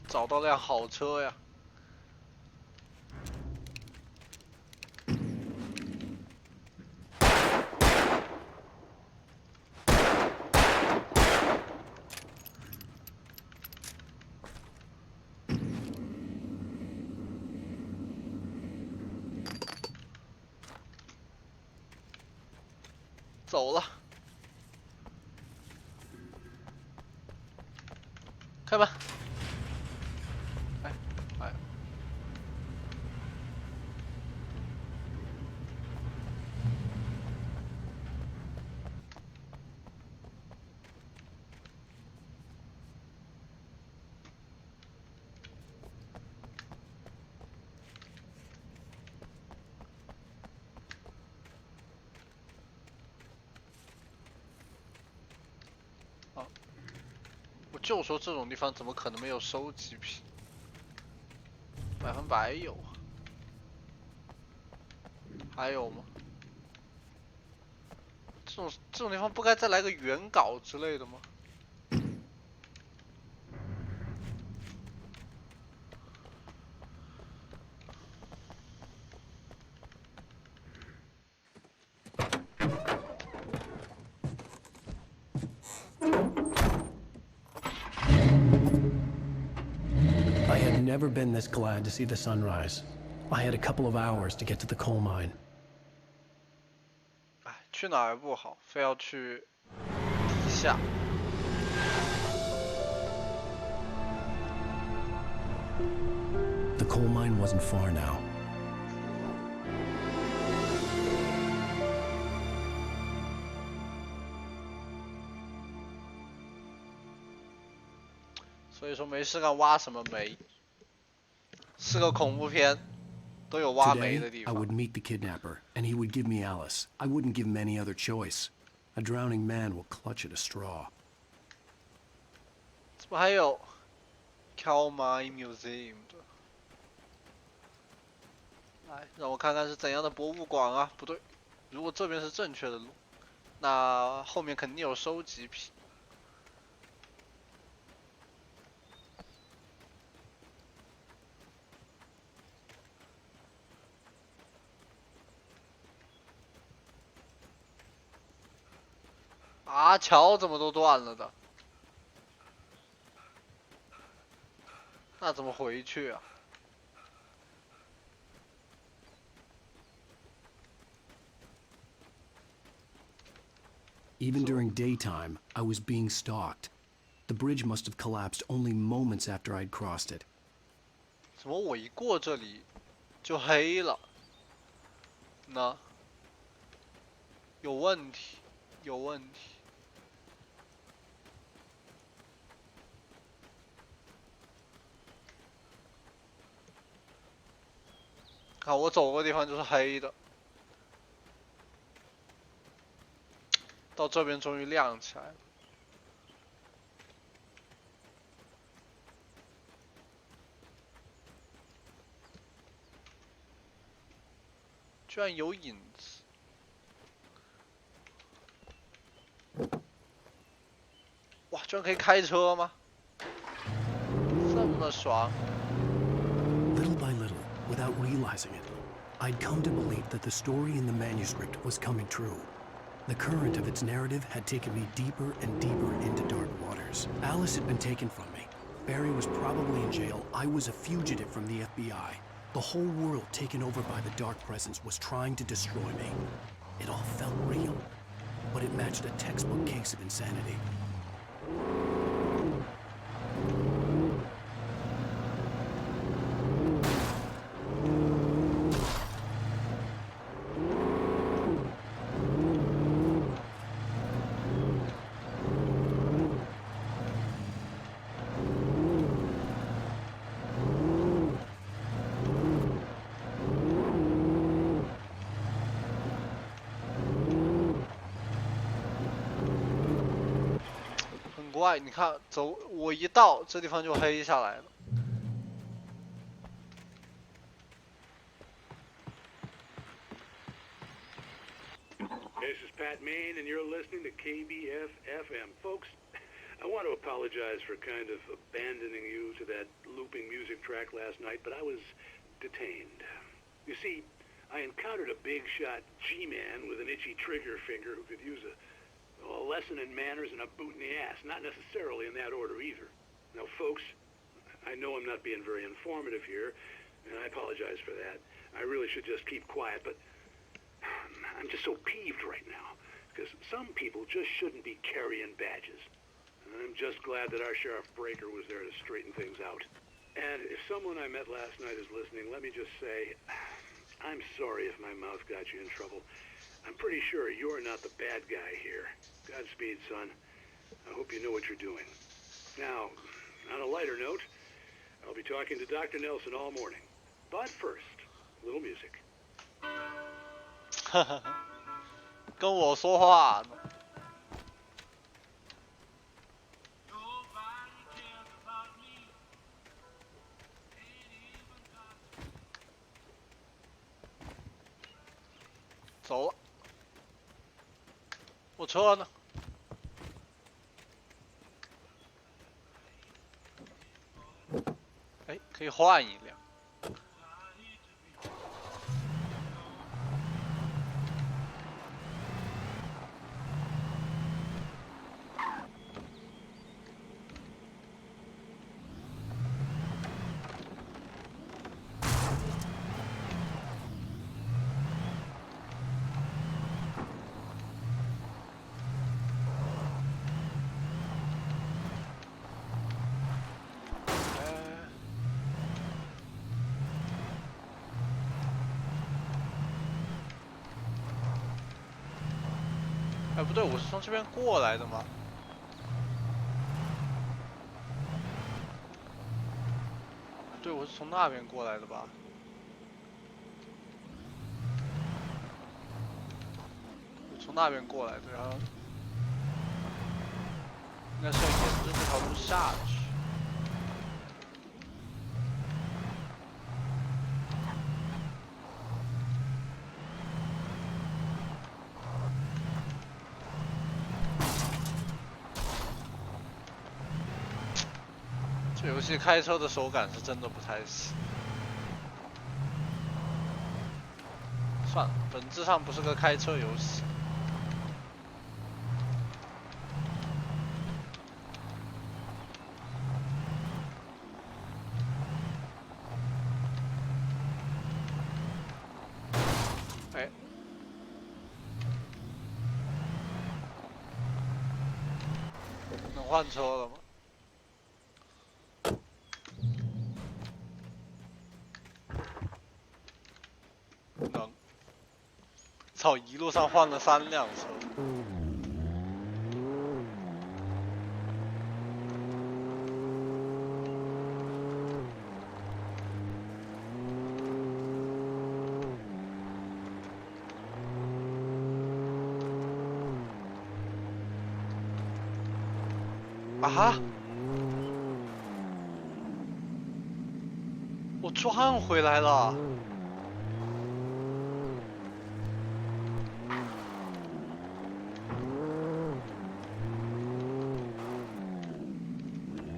找到辆好车呀！走了，开门。哎。我就说这种地方怎么可能没有收集品？100%有。还有吗？这种地方不该再来个原稿之类的吗？I had never been this glad to see the sunrise. I had a couple of hours to get to the coal mine. 哎，去哪儿不好，非要去地下。The coal mine wasn't far now. 所以说没事干挖什么煤，是个恐怖片，都有挖煤的 Today, 地 I 方。 would meet the kidnapper, and he would give me Alice. I wouldn't give him any other choice. A drowning man will clutch at a straw. 怎么还有 Kalmar Museum 的？来，让我看看是怎样的博物馆啊？不对，如果这边是正确的路，那后面肯定有收集品。啊，桥怎么都断了的？那怎么回去啊？ Even during daytime, I was being stalked. The bridge must have collapsed only moments after I'd crossed it. 怎么我一过这里就黑了？那有问题，有问题。看我走过的地方就是黑的，到这边终于亮起来了。 居然有影子！哇，居然可以开车吗？这么爽！ Little by little, without realizing it, I'd come to believe that the story in the manuscript was coming true. The current of its narrative had taken me deeper and deeper into dark waters. Alice had been taken from me. Barry was probably in jail. I was a fugitive from the FBI. The whole world taken over by the dark presence was trying to destroy me. It all felt real, but it matched a textbook case of insanity.怪，你看，走，我一到这地方就黑下来了。This is Pat Main, and you're listening to KBF FM. Folks, I want to apologize for kind of abandoning you to that looping music track last night, but I was detained. You see, I encountered a big-shot G-man with an itchy trigger finger who could use a lesson in manners and a boot in the ass. Not necessarily in that order either. Now, folks, I know I'm not being very informative here, and I apologize for that. I really should just keep quiet, but I'm just so peeved right now, because some people just shouldn't be carrying badges. I'm just glad that our Sheriff Breaker was there to straighten things out. And if someone I met last night is listening, let me just say, I'm sorry if my mouth got you in trouble. I'm pretty sure you're not the bad guy here. Godspeed, son. I hope you know what you're doing. Now, on a lighter note, I'll be talking to Dr. Nelson all morning. But first, a little music. 跟我说话呢。走了，我车呢？哎，可以换一辆。哎，不对，我是从这边过来的吗？对，我是从那边过来的吧？我从那边过来的，然后应该是要沿着这条路下去。这游戏开车的手感是真的不太行。算了，本质上不是个开车游戏。哎，能换车了吗？能。操！一路上换了3辆车。啊！我撞回来了。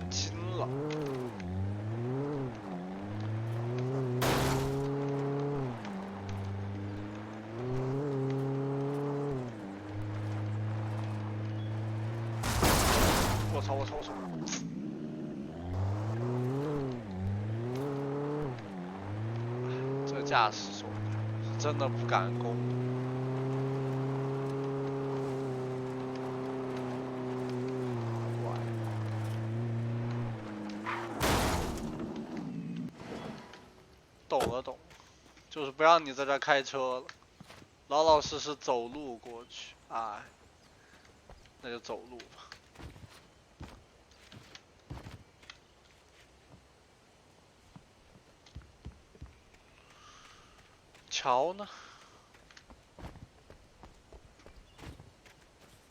惊了。我操！我操！我操！这驾驶手是真的不敢攻。懂了懂了，就是不让你在这开车了，老老实实走路过去。哎，那就走路吧。桥呢？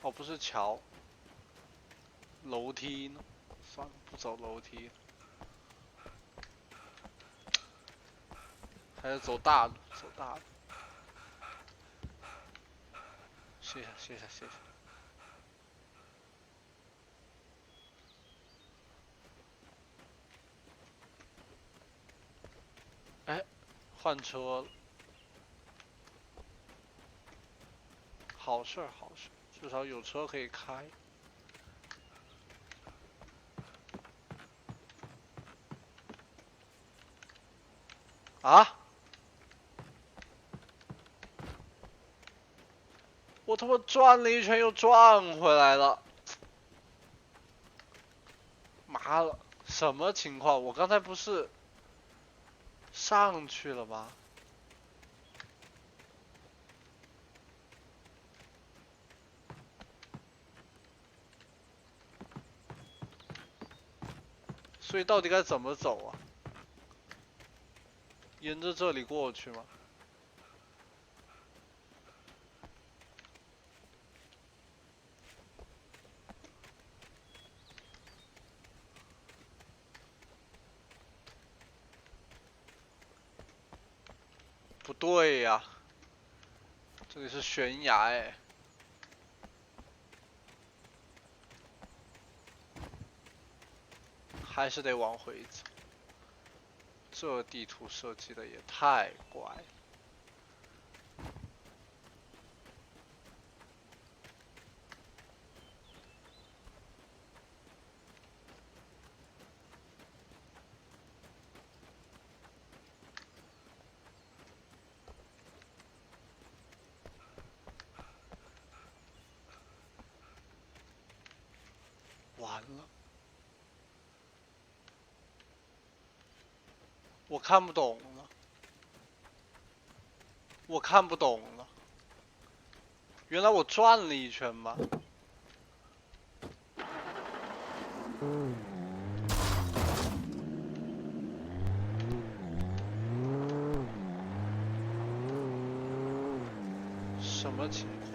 哦，不是桥，楼梯呢？算了，不走楼梯，还是走大路，走大路。谢谢谢谢谢谢。换车了，好事儿好事儿，至少有车可以开。啊！我他妈转了一圈又转回来了，妈了，什么情况？我刚才不是上去了吗？所以到底该怎么走啊？沿着这里过去吗？不对呀，这里是悬崖哎。还是得往回走。这地图设计的也太怪了。完了，我看不懂了，我看不懂了。原来我转了一圈吗？什么情况？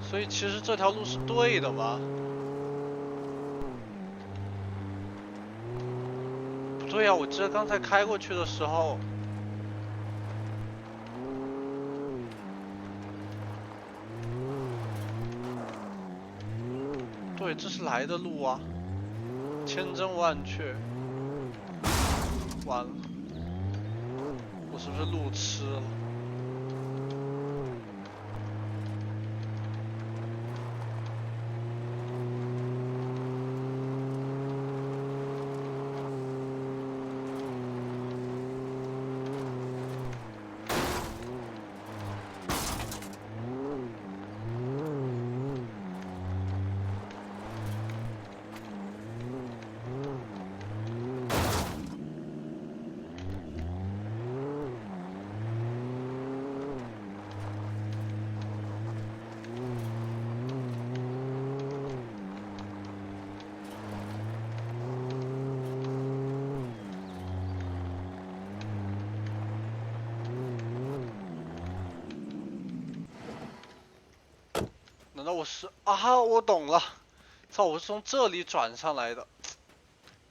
所以其实这条路是对的吗？不对啊，我记得刚才开过去的时候，对，这是来的路啊，千真万确。完了，我是不是路痴了？难道我是啊？我懂了，操！我是从这里转上来的，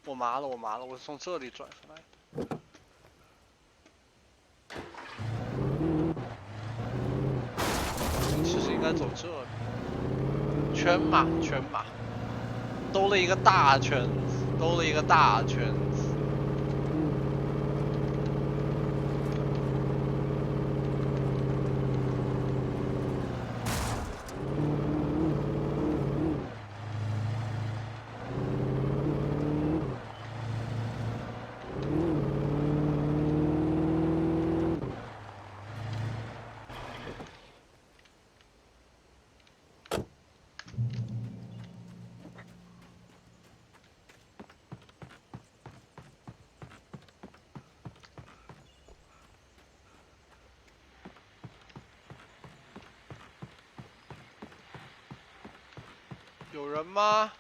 我麻了，我麻了，我是从这里转上来的。其实应该走这里，圈嘛，圈嘛，兜了一个大圈子，兜了一个大圈子。有人吗？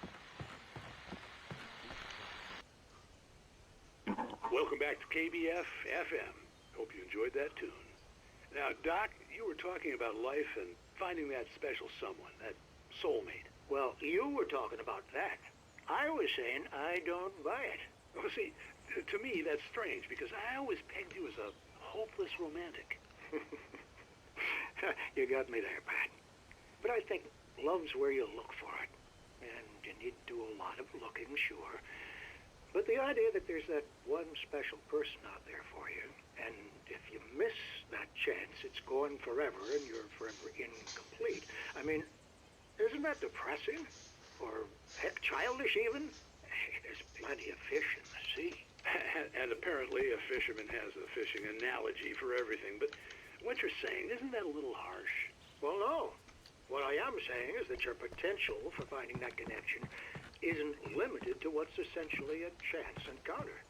Welcome back to KBF FM. Hope you enjoyed that tune. Now, Doc, you were talking about life and finding that special someone, that soulmate. Well, you were talking about that. I was saying I don't buy it. Well, see, to me that's strange because I always pegged you as a hopeless romantic. You got me there, Pat. But I think love's where you look for it. And you need to do a lot of looking, sure. But the idea that there's that one special person out there for you, and if you miss that chance, it's gone forever and you're forever incomplete. I mean, isn't that depressing? Or heck, childish even? There's plenty of fish in the sea. And apparently a fisherman has a fishing analogy for everything, but what you're saying, isn't that a little harsh? Well, no. What I am saying is that your potential for finding that connection isn't limited to what's essentially a chance encounter.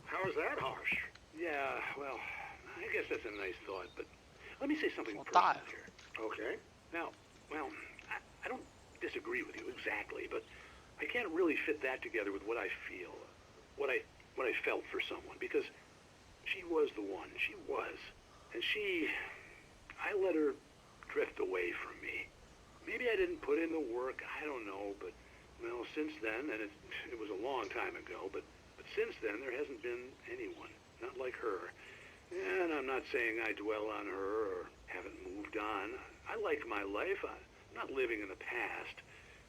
How is that harsh? Yeah, well, I guess that's a nice thought, but let me say something personal here. Okay. Now, well, I don't disagree with you exactly, but I can't really fit that together with what I feel, what I felt for someone, because she was the one. She was. And I let her drift away from me. Maybe I didn't put in the work, I don't know, but, well, since then, and it was a long time ago, but since then, there hasn't been anyone, not like her. And I'm not saying I dwell on her or haven't moved on. I like my life. I'm not living in the past,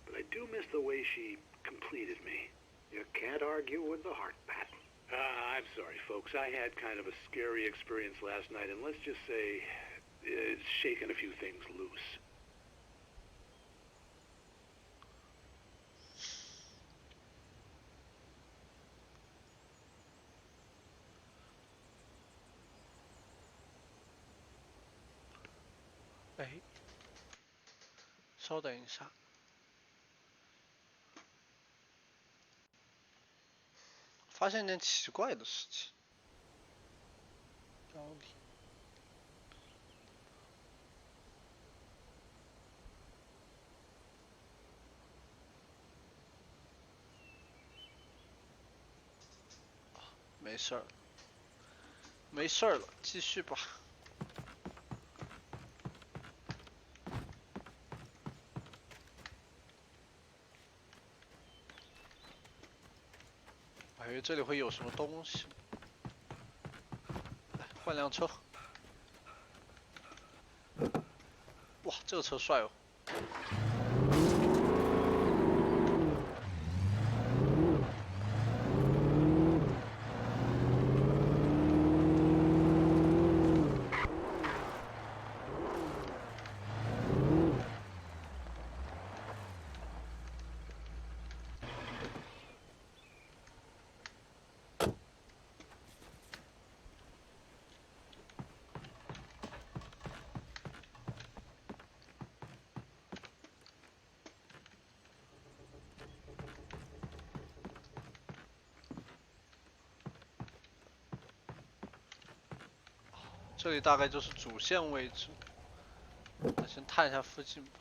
but I do miss the way she completed me. You can't argue with the heart, Pat. I'm sorry, folks. I had kind of a scary experience last night, and let's just say it's shaken a few things loose.哎，稍等一下。发现一件奇怪的事情。标题。没事儿，没事儿了，继续吧。我以为这里会有什么东西。来，换辆车。哇，这个车帅哦。这里大概就是主线位置，那先探一下附近吧。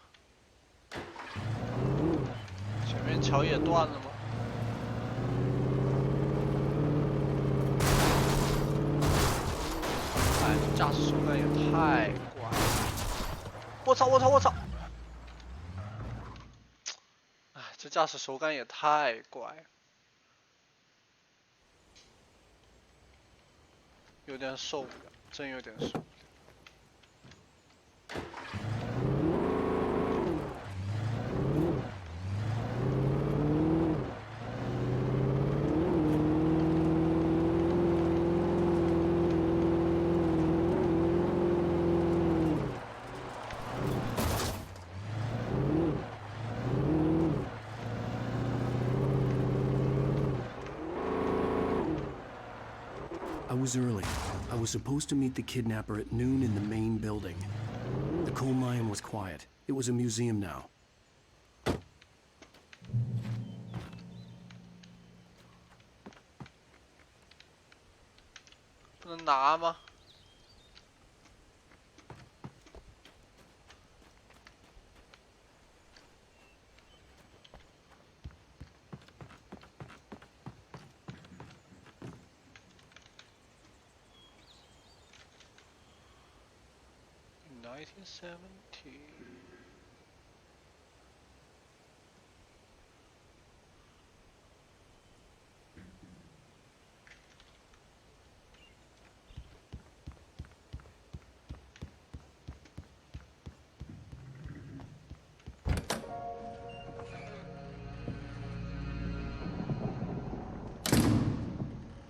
前面桥也断了吗？哎，这驾驶手感也太怪了！我操！我操！我操！哎，这驾驶手感也太怪了，有点受不了。真有点受不了。I was early. I was supposed to meet the kidnapper at noon in the main building. The coal mine was quiet. It was a museum now. 不能拿吗？1970.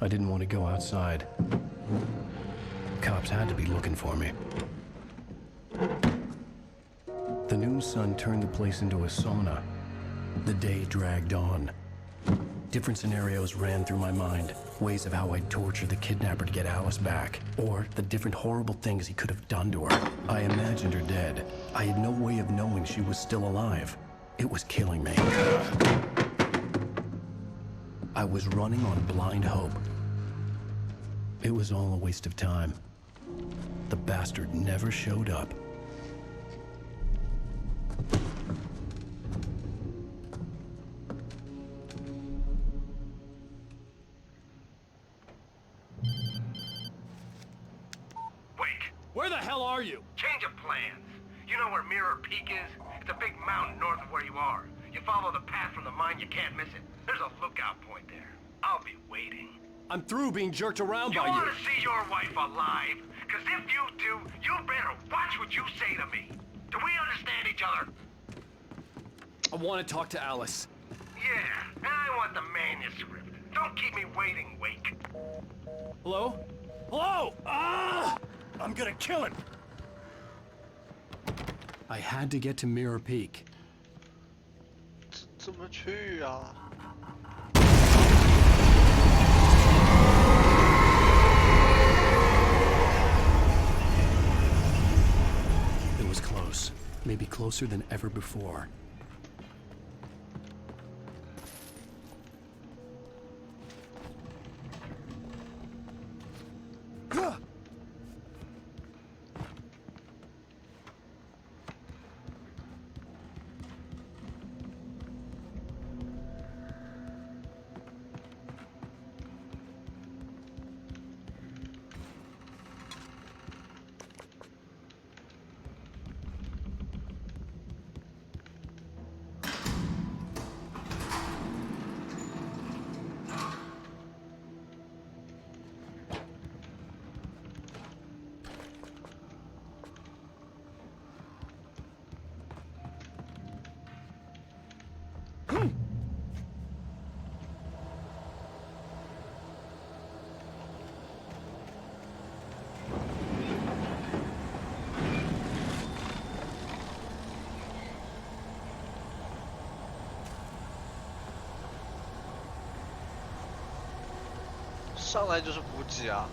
I didn't want to go outside. Cops had to be looking for me. The noon sun turned the place into a sauna. The day dragged on. Different scenarios ran through my mind. Ways of how I'd torture the kidnapper to get Alice back. Or the different horrible things he could have done to her. I imagined her dead. I had no way of knowing she was still alive. It was killing me. I was running on blind hope. It was all a waste of time. The bastard never showed up. Where the hell are you? Change of plans. You know where Mirror Peak is? It's a big mountain north of where you are. You follow the path from the mine, you can't miss it. There's a lookout point there. I'll be waiting. I'm through being jerked around by You you. want to see your wife alive? Because if you do, you better watch what you say to me. Do we understand each other? I want to talk to Alice. Yeah, and I want the manuscript. Don't keep me waiting, Wake. Hello? Hello! Ah! I'm gonna kill him! I had to get to Mirror Peak. 怎么去啊？ It was close. Maybe closer than ever before.上来就是补给啊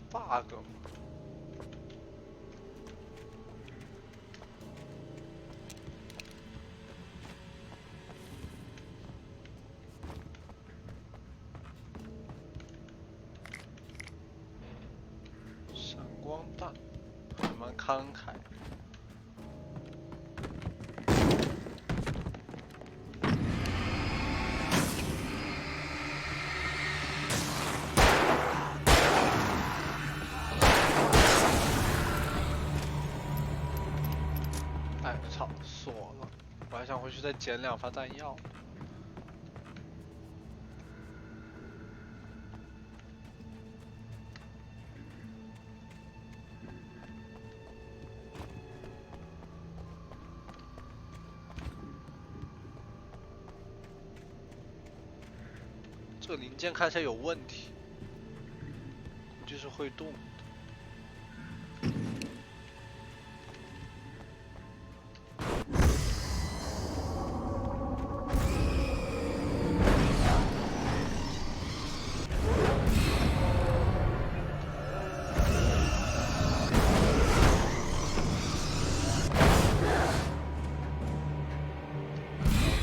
！bug 吗？闪光弹，还蛮慷慨。想回去再捡2发弹药。这个零件看起来有问题，估计是会动。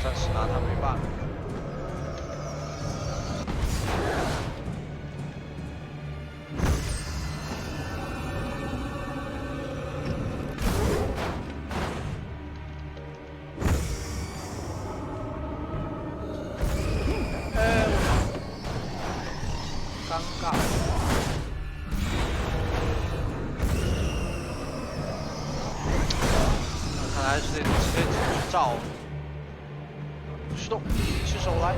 暂时拿他没办法。尴尬。看来是得直接去照。 驱动，起手来！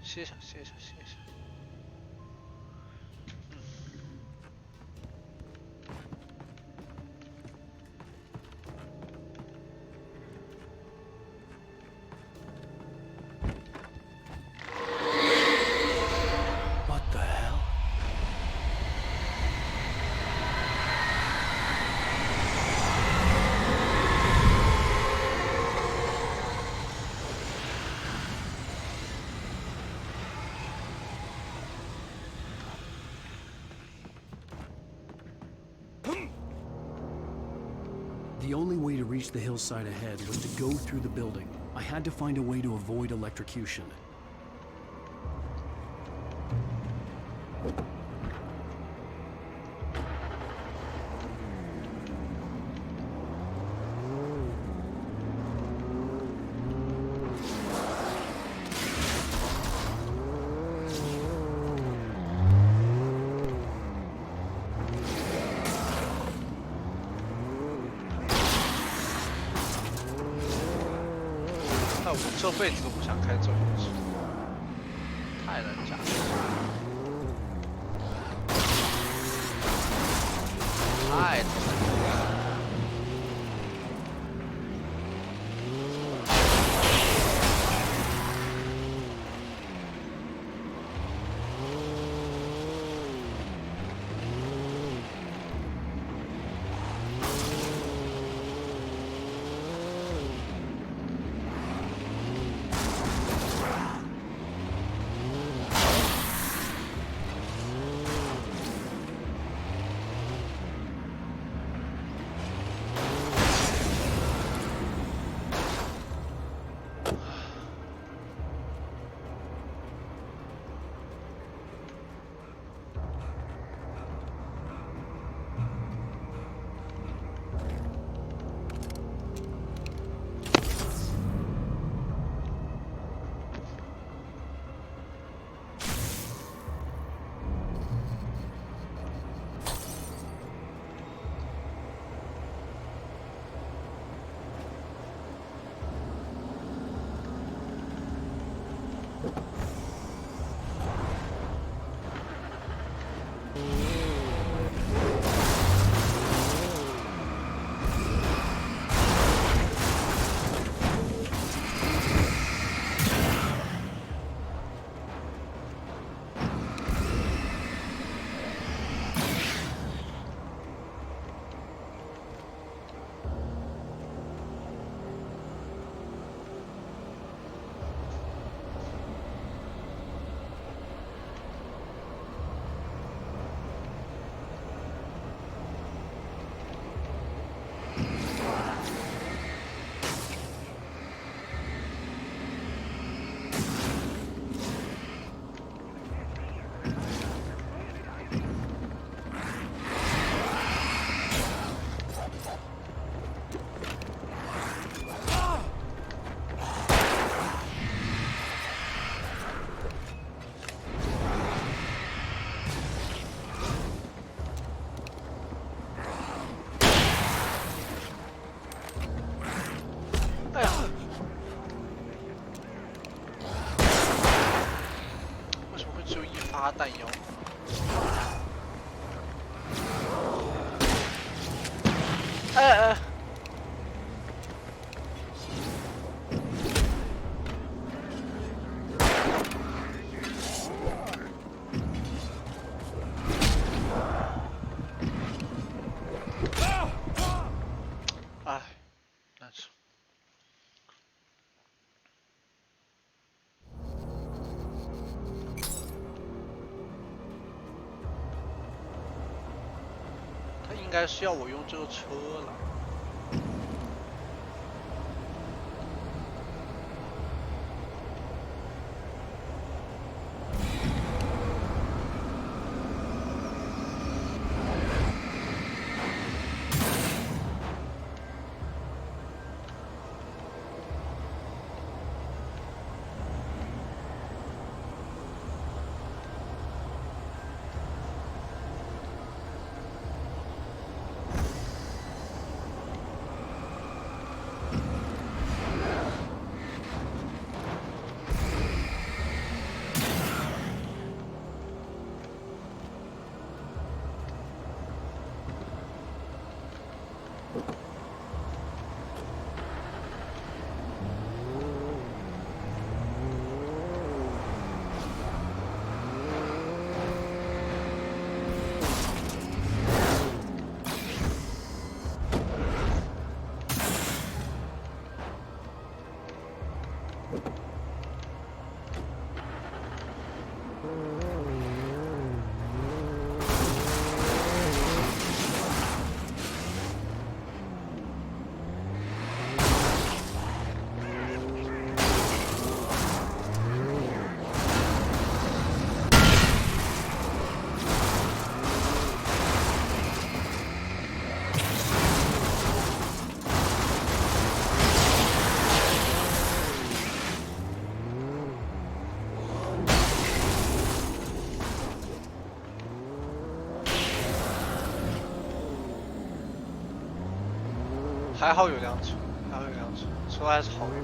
歇下，歇下，歇下。What the hell? The only way to reach the hillside ahead was to go through the building. I had to find a way to avoid electrocution.我这辈子都不想开这种车，太难驾驶，太难了。擦弹药。哎！哎，难受。他应该是要我用这个车了。还好有辆车，还好有辆车，车还是好用，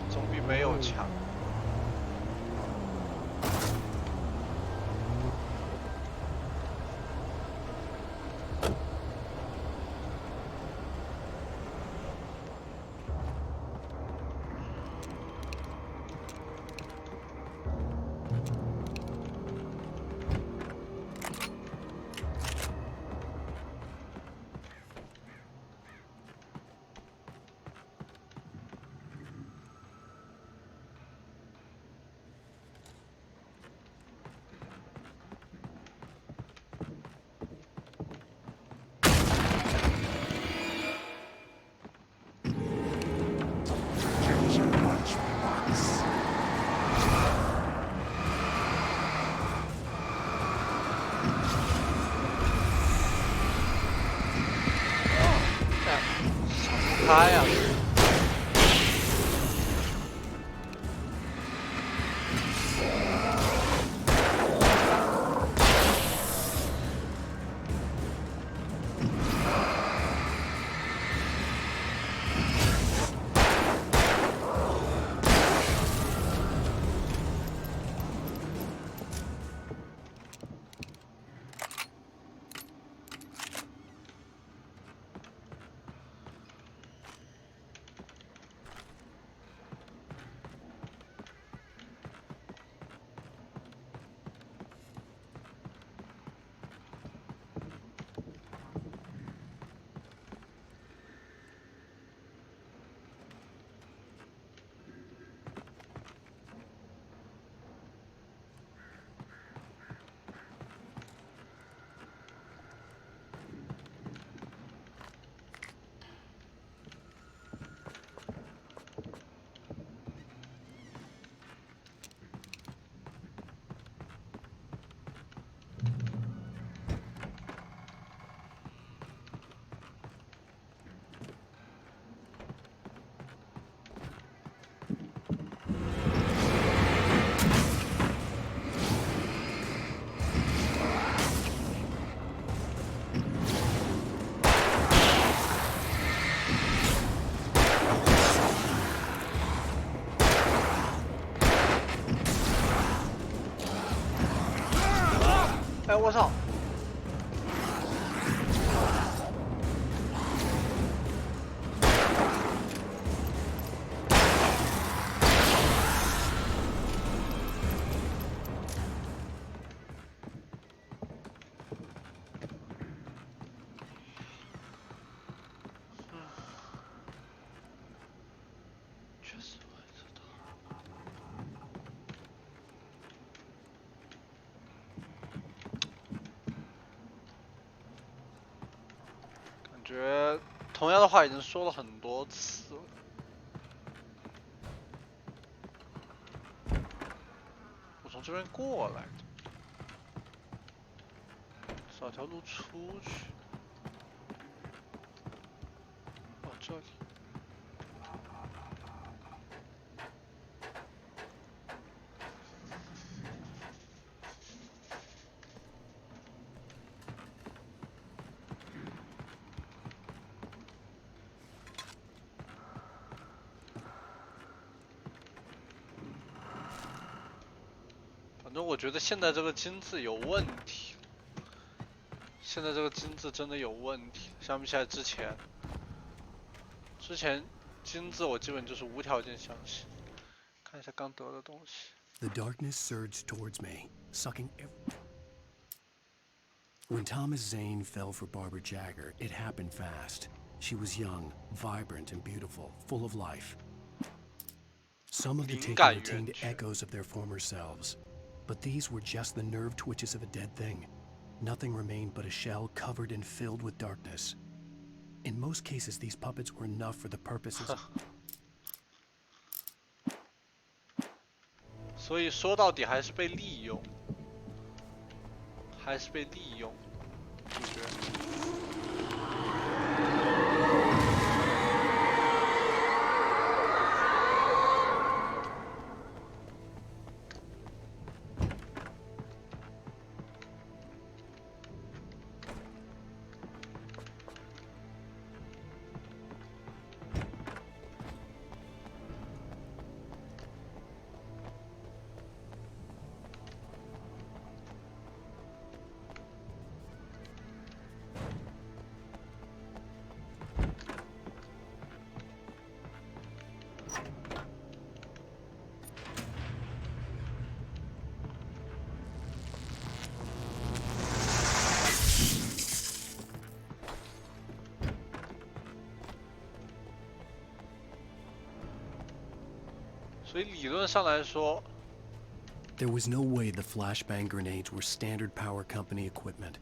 总比没有强。开呀！哎，我操！确实会知道。感觉同样的话已经说了很多次了。我从这边过来的，找条路出去。哦，这里。反正我觉得现在这个金字有问题，现在这个金字真的有问题，相比起来之前金字我基本就是无条件相信。看一下刚得的东西。The darkness surged towards me, sucking every... When Thomas Zane fell for Barbara Jagger, it happened fast. She was young, vibrant, and beautiful, full of life. Some of the taken retained echoes of their former selves, but these were just the nerve twitches of a dead thing. Nothing remained but a shell covered and filled with darkness. In most cases, these puppets were enough for the purposes of... 所以说到底还是被利用，还是被利用，主角。所以理论上来说 There was no way the flashbang grenades were standard power company equipment.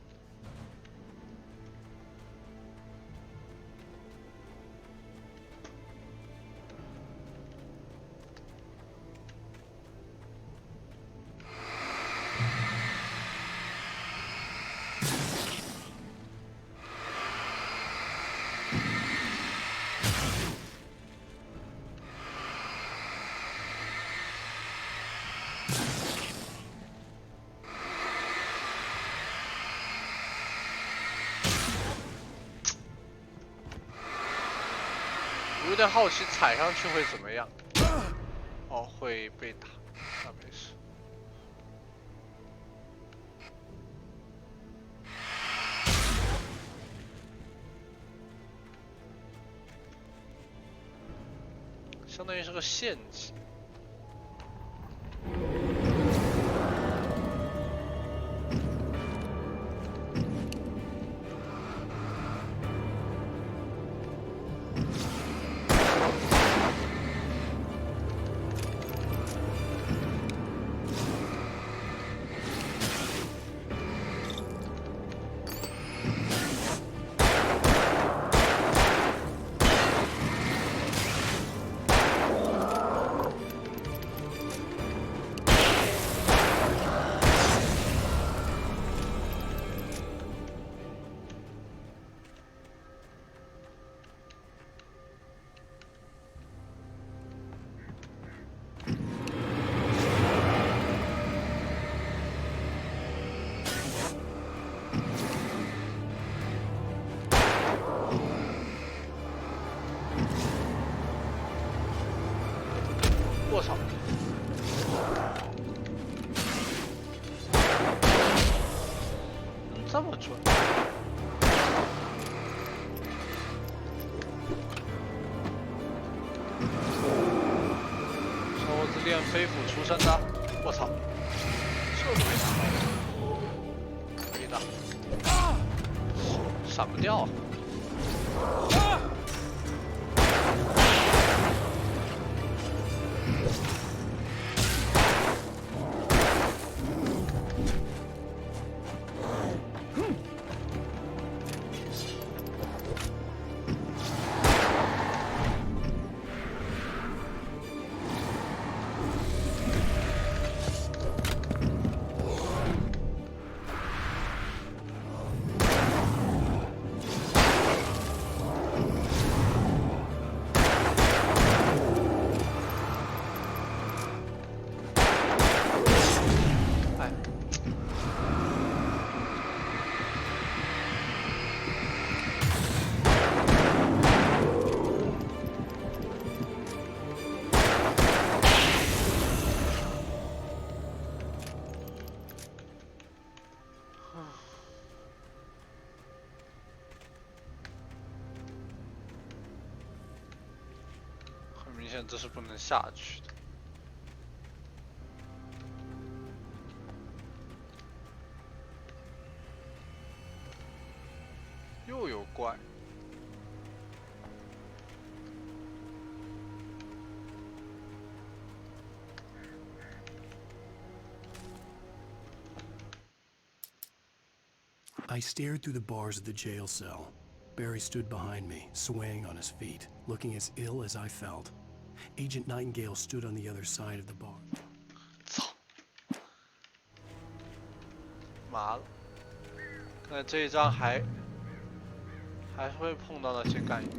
我有点好奇踩上去会怎么样。哦，会被打，那没事。相当于是个陷阱。我操！这么准？小伙子练飞斧出身的，我操，这都没打到，可以的，闪不掉啊！明显这是不能下去的。又有怪。I stared through the bars of the jail cell. Barry stood behind me, swaying on his feet, looking as ill as I felt. Agent Nightingale stood on the other side of the bar. 操！麻了，看来这一章还会碰到那些干员。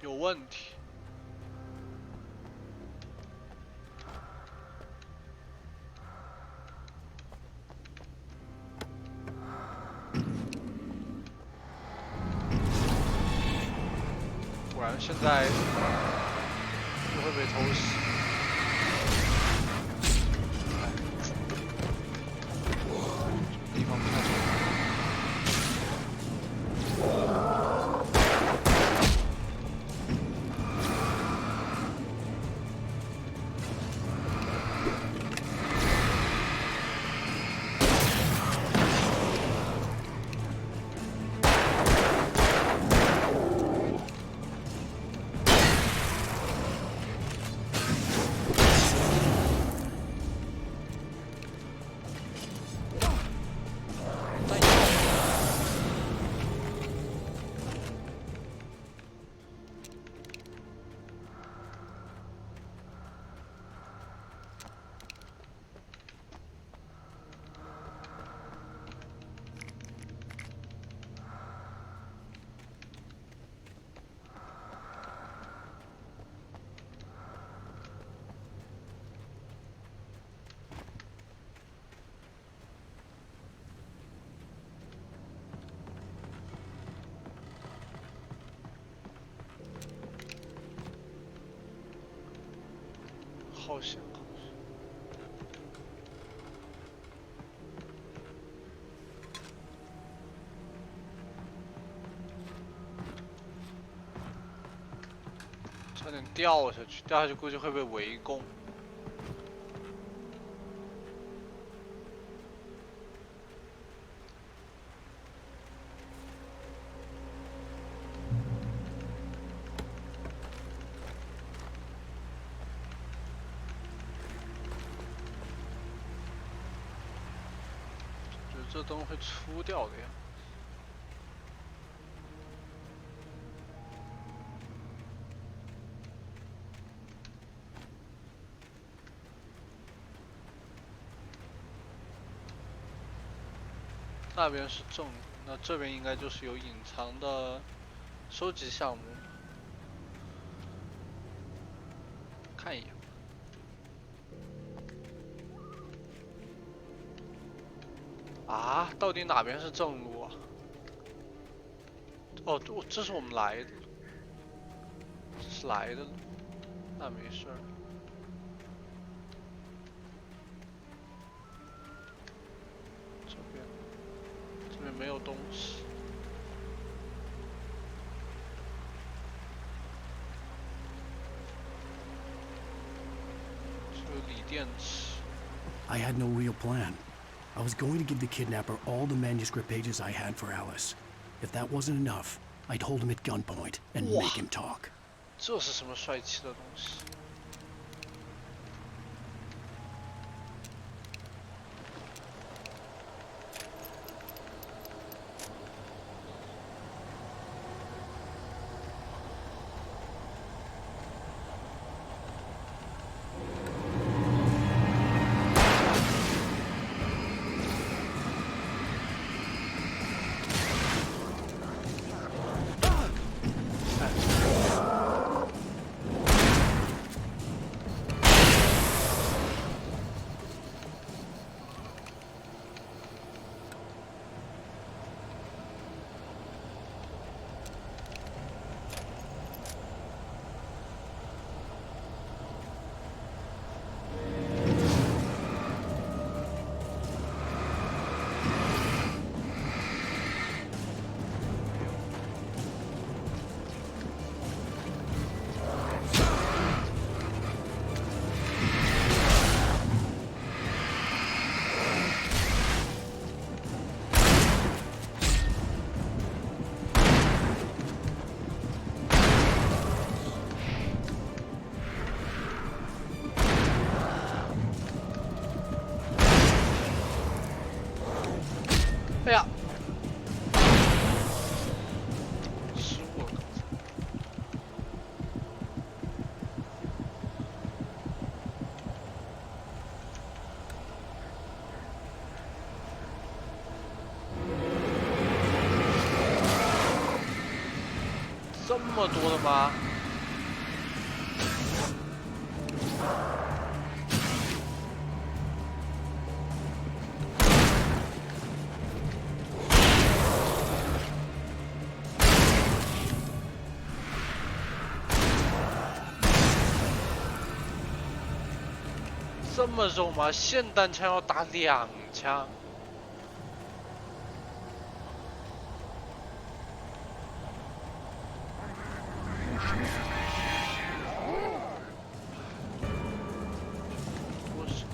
有问题。果然现在又会被偷袭。这个地方不太熟。 好险！差点掉下去，掉下去估计会被围攻。这灯会出掉的呀。那边是正，那这边应该就是有隐藏的收集项目。看一眼。啊，到底哪边是正路啊？哦，这是我们来的，这是来的路，那没事儿。这边没有东西。这有锂电池。I had no real plan. I was going to give the kidnapper all the manuscript pages I had for Alice. If that wasn't enough, I'd hold him at gunpoint and make him talk. 这是什么帅气的东西？哎呀，失误了。这么多的吗？这么肉吗？霰弹枪要打2枪。不是。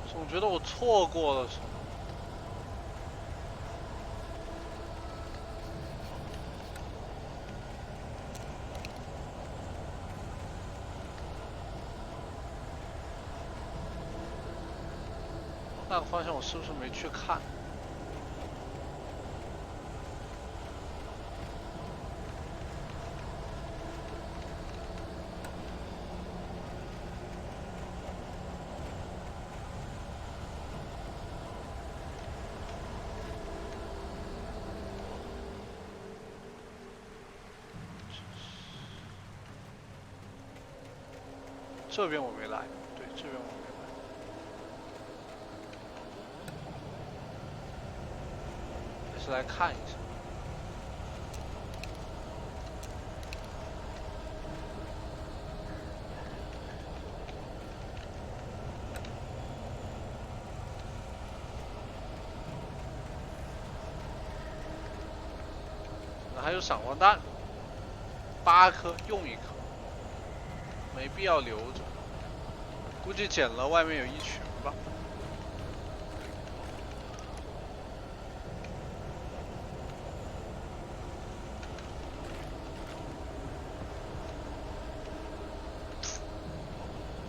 总觉得我错过了什么。那个方向我是不是没去看？这边我没来，对，这边我没来。还是来看一下。还有闪光弹，8颗用1颗，没必要留着。估计捡了外面有一群吧。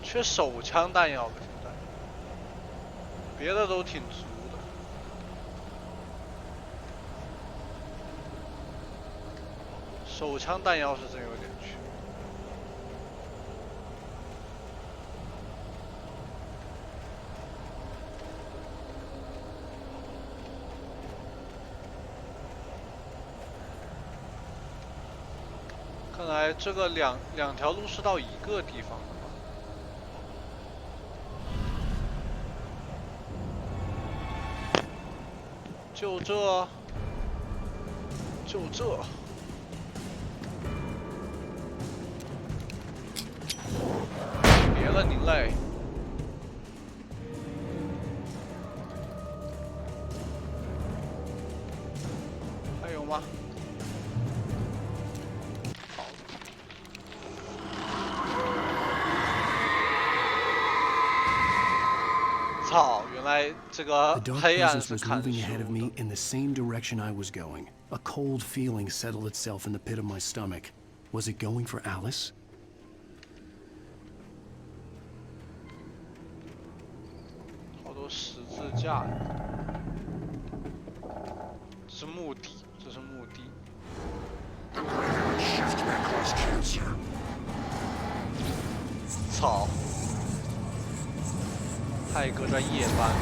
缺手枪弹药了，现在别的都挺足的。手枪弹药是真有点缺。看来这个两条路是到一个地方的吧？就这。别了您嘞！还有吗？操！原来这个黑暗是砍树的。 in the same direction I was going. A cold feeling settled itself in the pit of my stomach. Was it going for Alice? 好多十字架呀！这是墓地，这是墓地。操！泰哥在夜班。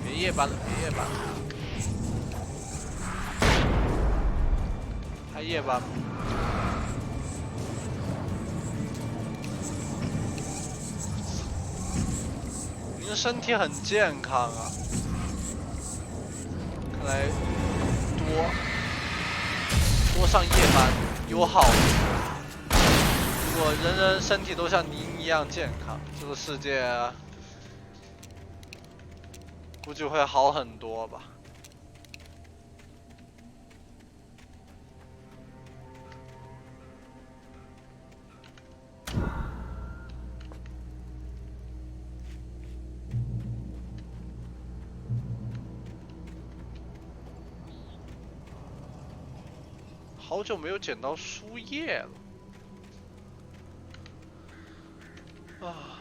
别夜班了，别夜班了，还夜班吗？您身体很健康啊，看来多上夜班有好处。如果人人身体都像您一样健康，这个世界估计会好很多吧。好久没有捡到书页了。啊，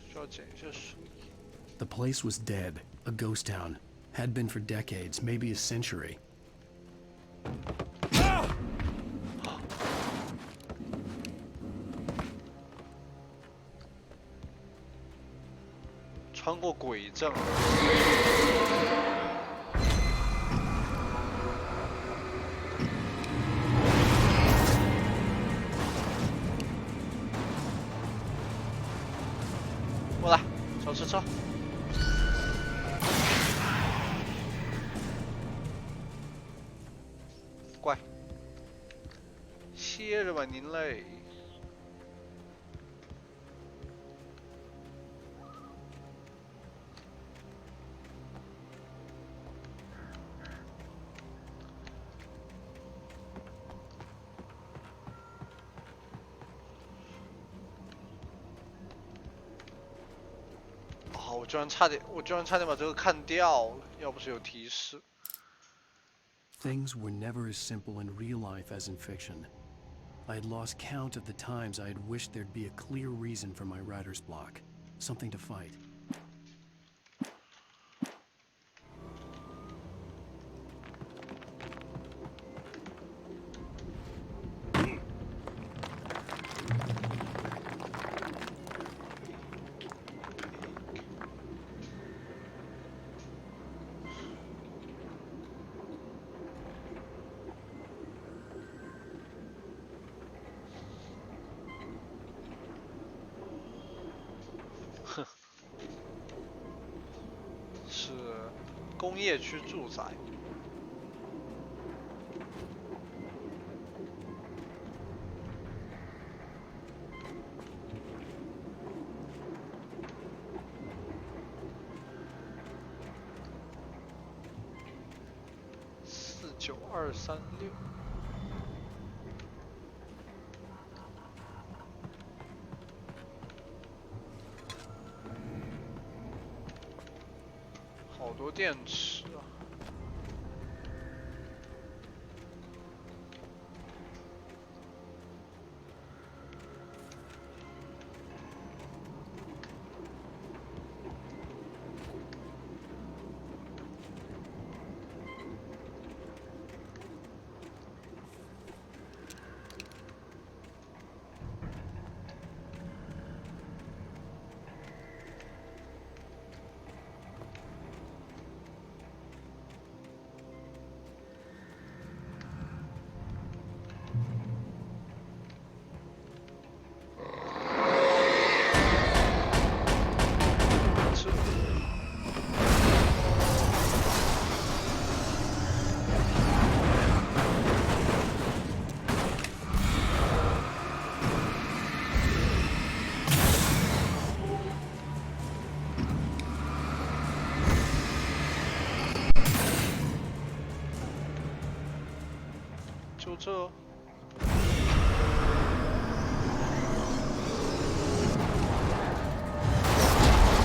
需要捡一些书页。 The place was dead, a ghost town. Had been for decades, maybe a century. 穿过鬼阵。过来，小吃车。 乖，歇着吧您嘞。哦，我居然差点把这个看掉了，要不是有提示。 Things were never as simple in real life as in fiction. I had lost count of the times I had wished there'd be a clear reason for my writer's block, something to fight. 工业区住宅。49236。好多电池啊！就这。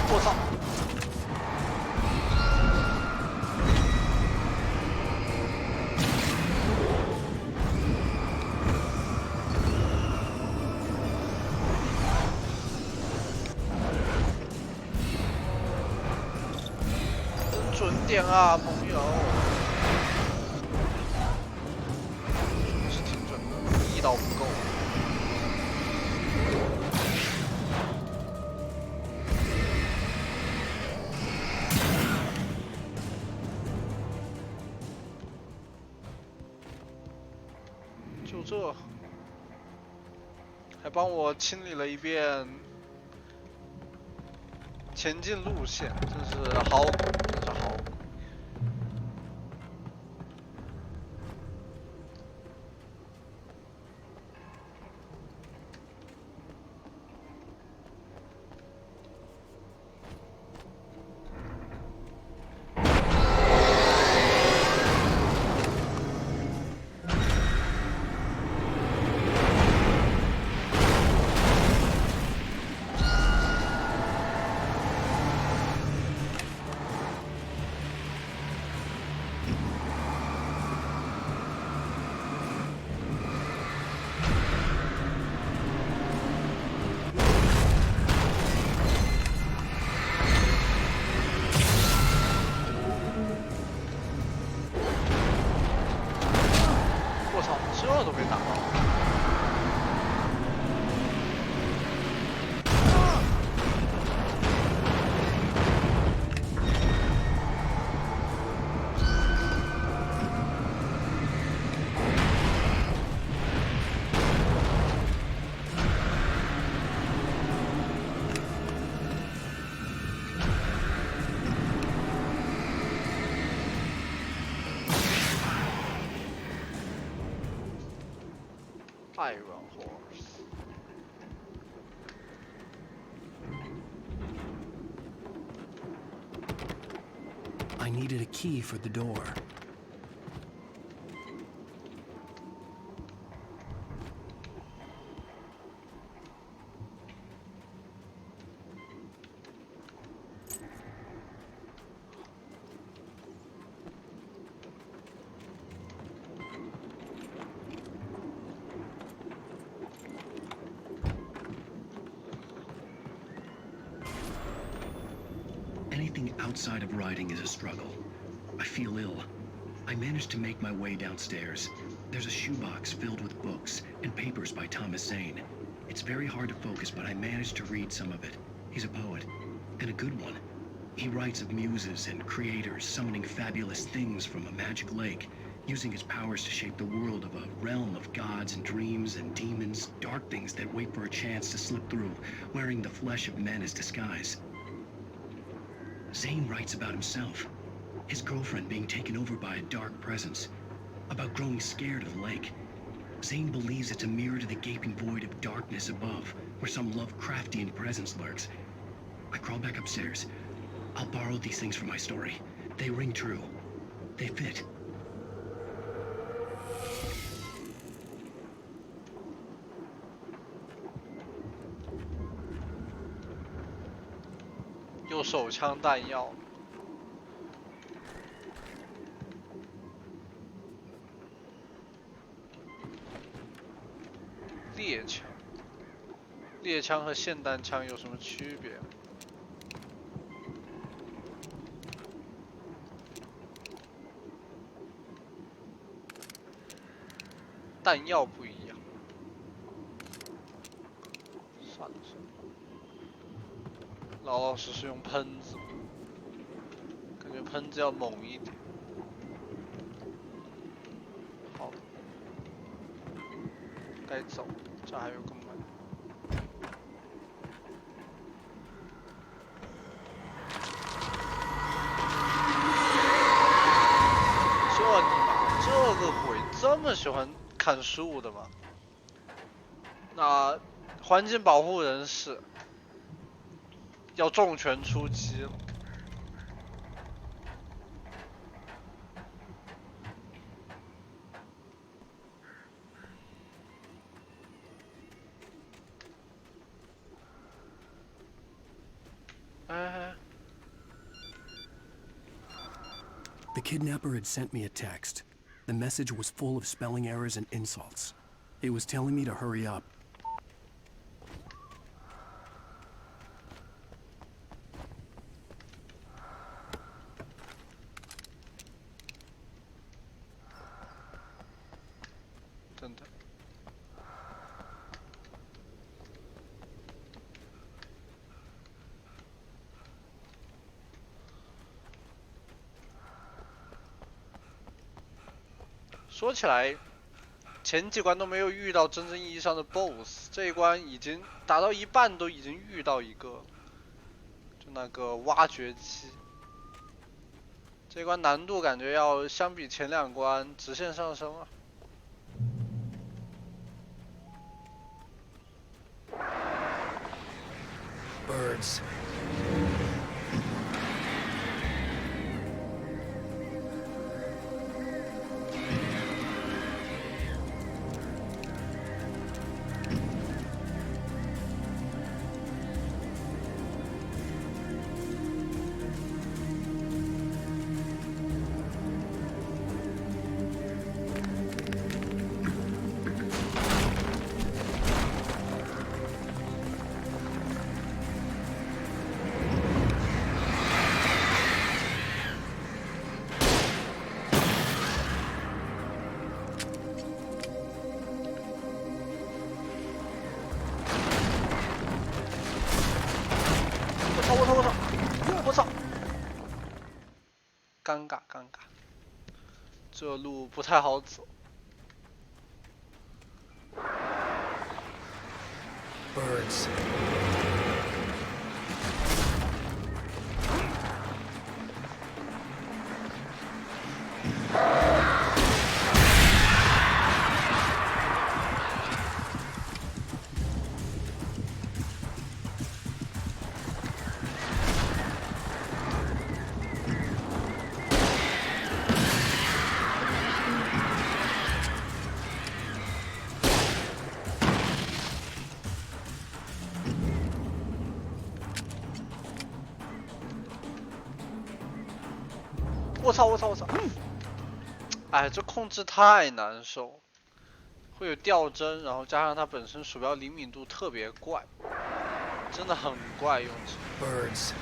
我操！准点啊，朋友！是挺准的，1刀不够。就这，还帮我清理了一遍前进路线，真是好，真是好。这都被打到了。Iron Horse. I needed a key for the door. Anything outside of riding is a struggle. I feel ill. I managed to make my way downstairs. There's a shoebox filled with books and papers by Thomas Zane. It's very hard to focus, but I managed to read some of it. He's a poet, and a good one. He writes of muses and creators summoning fabulous things from a magic lake, using his powers to shape the world of a realm of gods and dreams and demons, dark things that wait for a chance to slip through, wearing the flesh of men as disguise. Zane writes about himself. His girlfriend being taken over by a dark presence. About growing scared of the lake. Zane believes it's a mirror to the gaping void of darkness above, where some Lovecraftian presence lurks. I crawl back upstairs. I'll borrow these things for my story. They ring true. They fit. 有手枪弹药。猎枪，猎枪和霰弹枪有什么区别？弹药不一样。算了算了，老老实实用喷子，感觉喷子要猛一点。好，该走，这还有个门。这你妈，这个鬼这么喜欢砍树的吗？那环境保护人士要重拳出击了。The kidnapper had sent me a text. The message was full of spelling errors and insults. It was telling me to hurry up.说起来，前几关都没有遇到真正意义上的 BOSS， 这一关已经打到一半，都已经遇到一个，就那个挖掘机。这一关难度感觉要相比前两关直线上升啊。Birds.我操！尴尬，这路不太好走。Birds.我操！哎，这控制太难受，会有掉帧，然后加上它本身鼠标灵敏度特别怪，真的很怪用起来。Birds.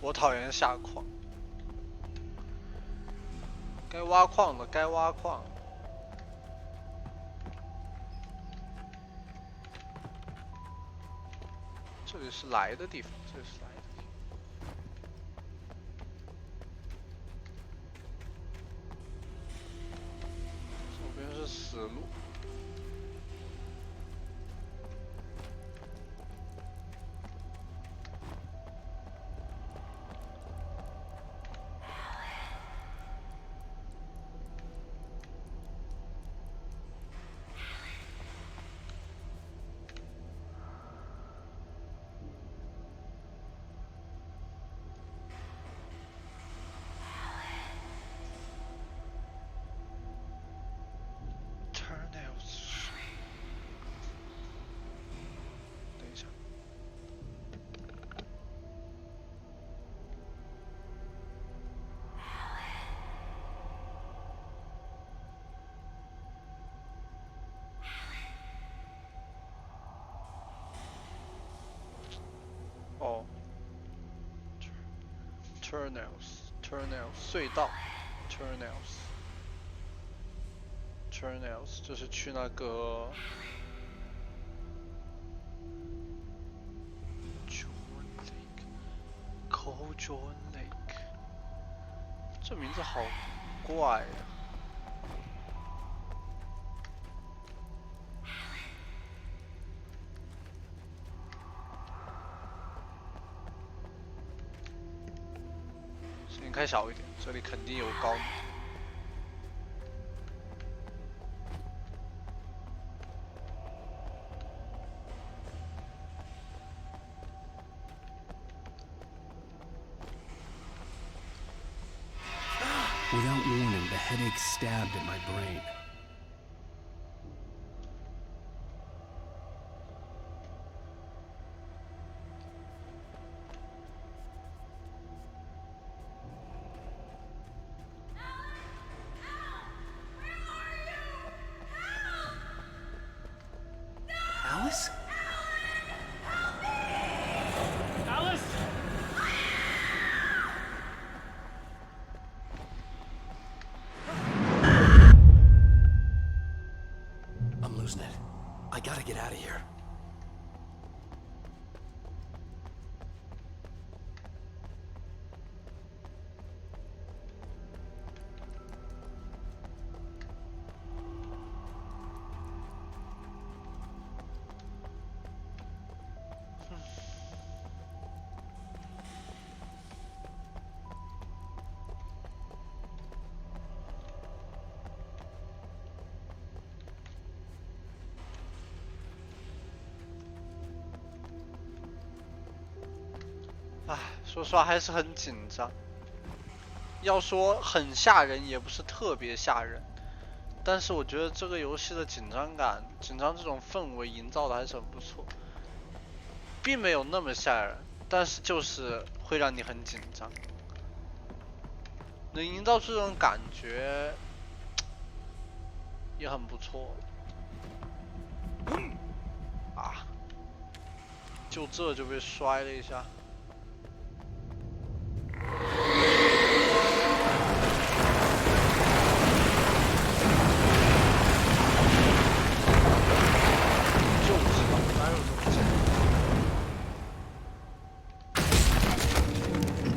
我讨厌下矿，该挖矿的该挖矿。这里是来的地方，这里是来的地方。左边是死路。 等一下，哦 ，tunnels 隧道 tunnels 这是去那个。 John Lake， 这名字好怪呀、声音开小一点，这里肯定有高能。 Without warning, the headache stabbed at my brain. Alice? Alice? I'm losing it. I gotta get out of here.唉，说实话还是很紧张。要说很吓人，也不是特别吓人，但是我觉得这个游戏的紧张感、紧张这种氛围营造的还是很不错，并没有那么吓人，但是就是会让你很紧张，能营造出这种感觉也很不错。啊，就这就被摔了一下。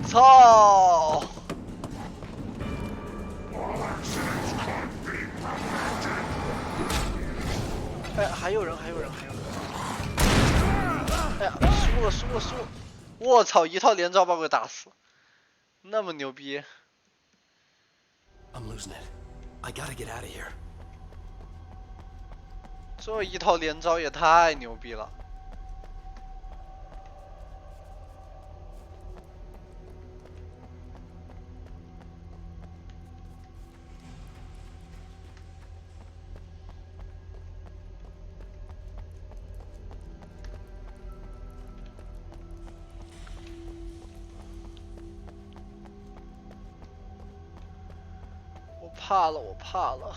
操！哎，还有人！哎呀，输了！我操，一套连招把我给打死，那么牛逼！ I'm losing it. I gotta get out of here. 这一套连招也太牛逼了！我怕了。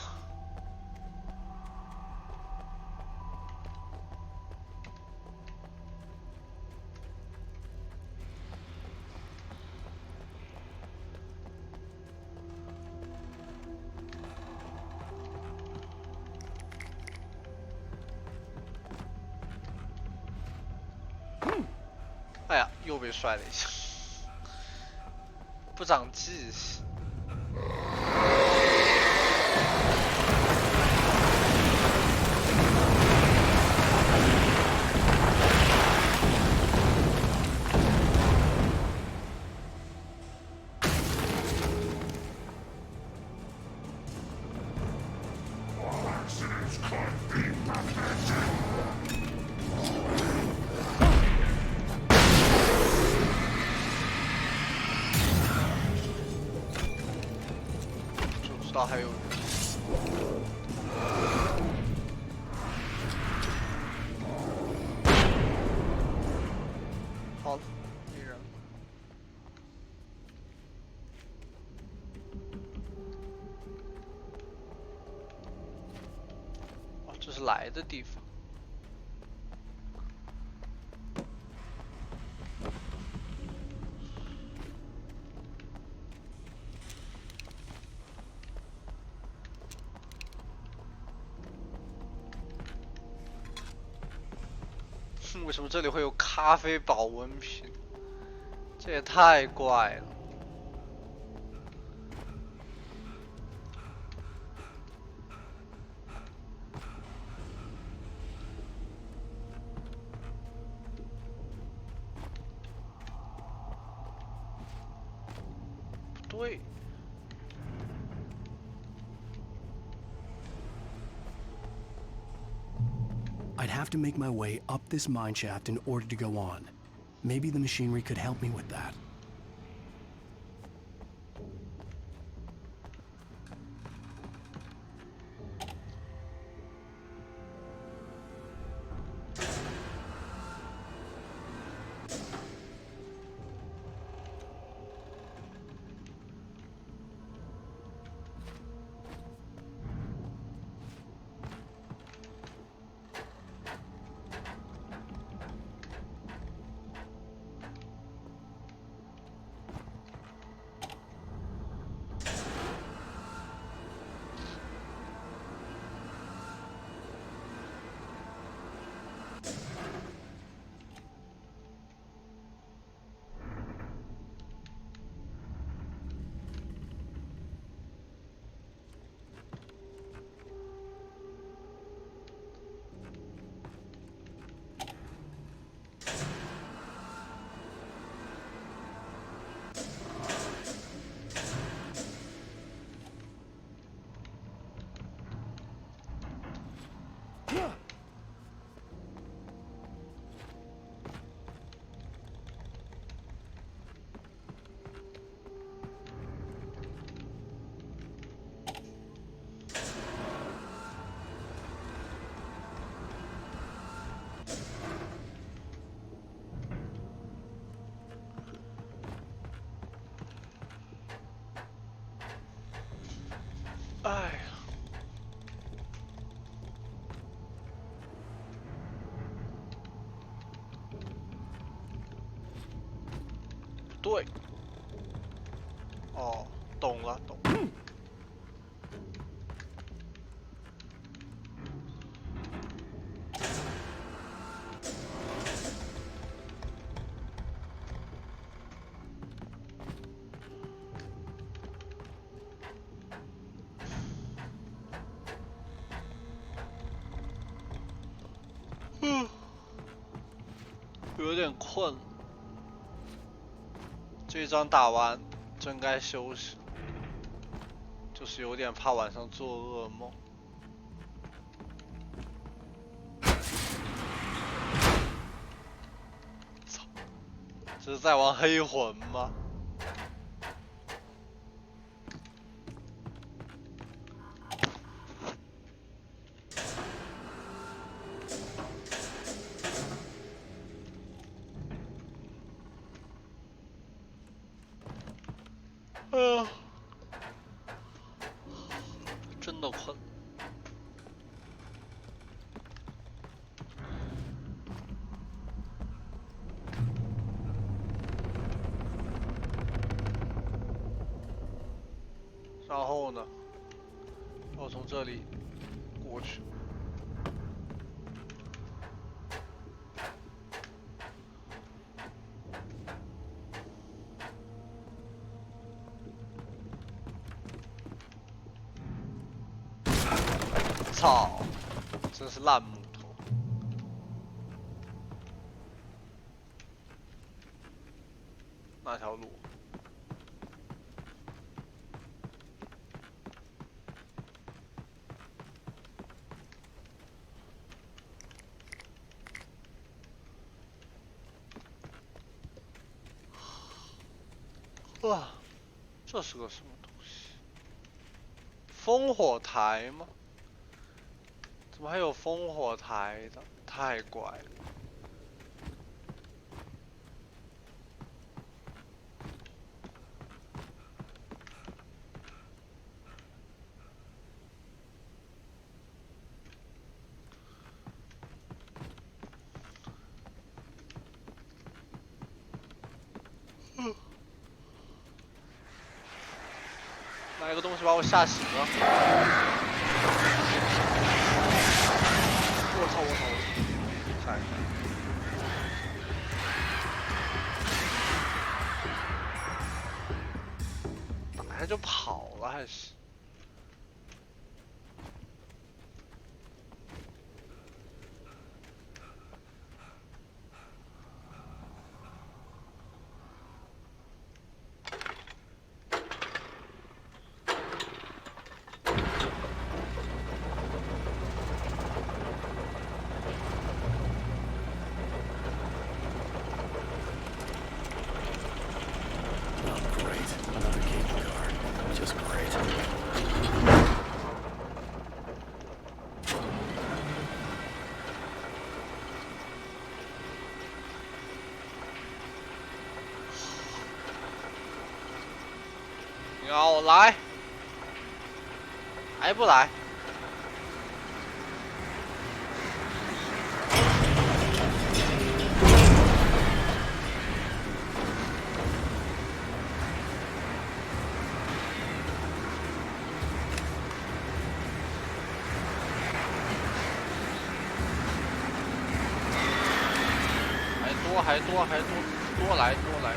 哎呀，又被摔了一下，不长记性。知道还有人。好了，没人了。哦，这是来的地方。为什么这里会有咖啡保温瓶？这也太怪了。不对。I'd have to make my way up this mine shaft in order to go on. Maybe the machinery could help me with that.哎呀，对，哦，懂了，懂了。有点困，这一章打完真该休息，就是有点怕晚上做噩梦。操，这是在玩黑魂吗？真的困。然后呢？要从这里过去。操，真是烂木头。哪条路？哇，这是个什么东西？烽火台吗？怎么还有烽火台的？太怪了。哪个东西把我吓醒了？我操！看一看。打开就跑了还是？要来，来不来？还多来。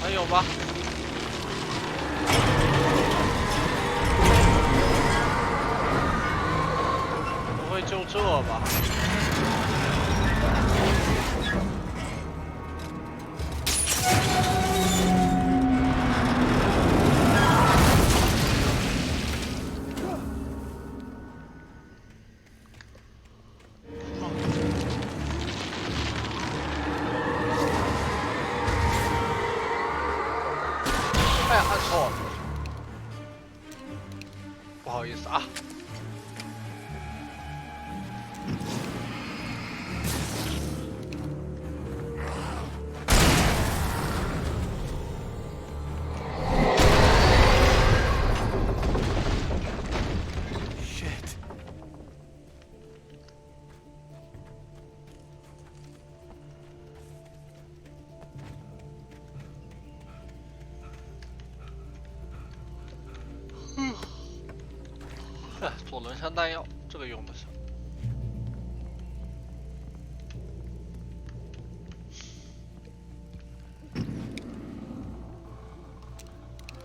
还有吗？不会就这吧？哎呀，按错了，不好意思啊。左轮枪弹药，这个用得上。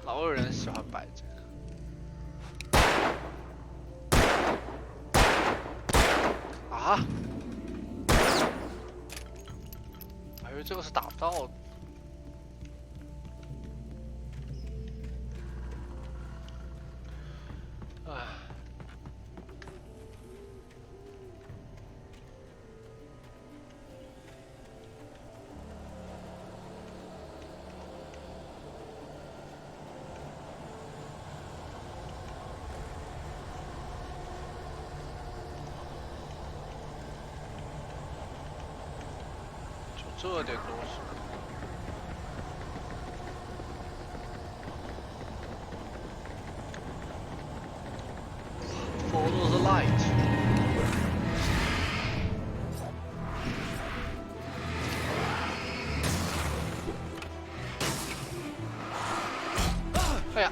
老有人喜欢摆这个。啊？我以为这个是打不到的。唉。这点东西。Follow the light。哎呀，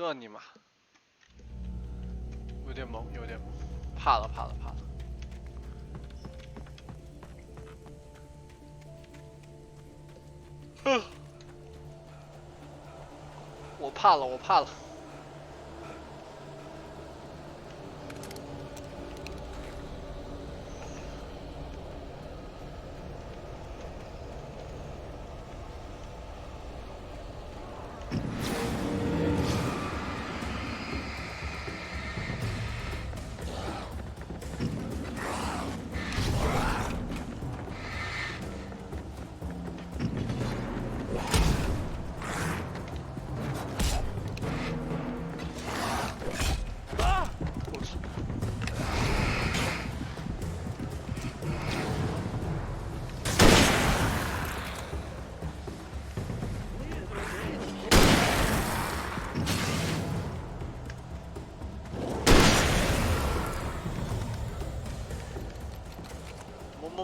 这尼玛，有点懵，有点懵，怕了。我怕了。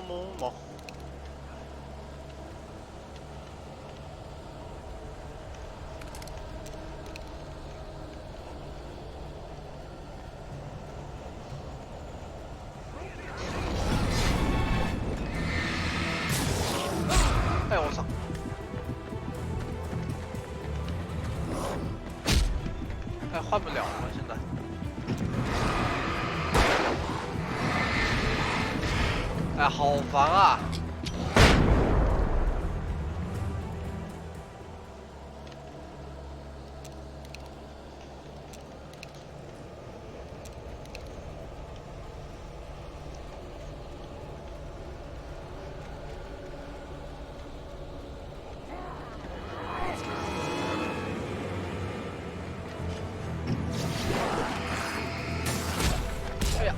懵。哎我操！哎，换不了了现在。哎，好烦啊！哎呀！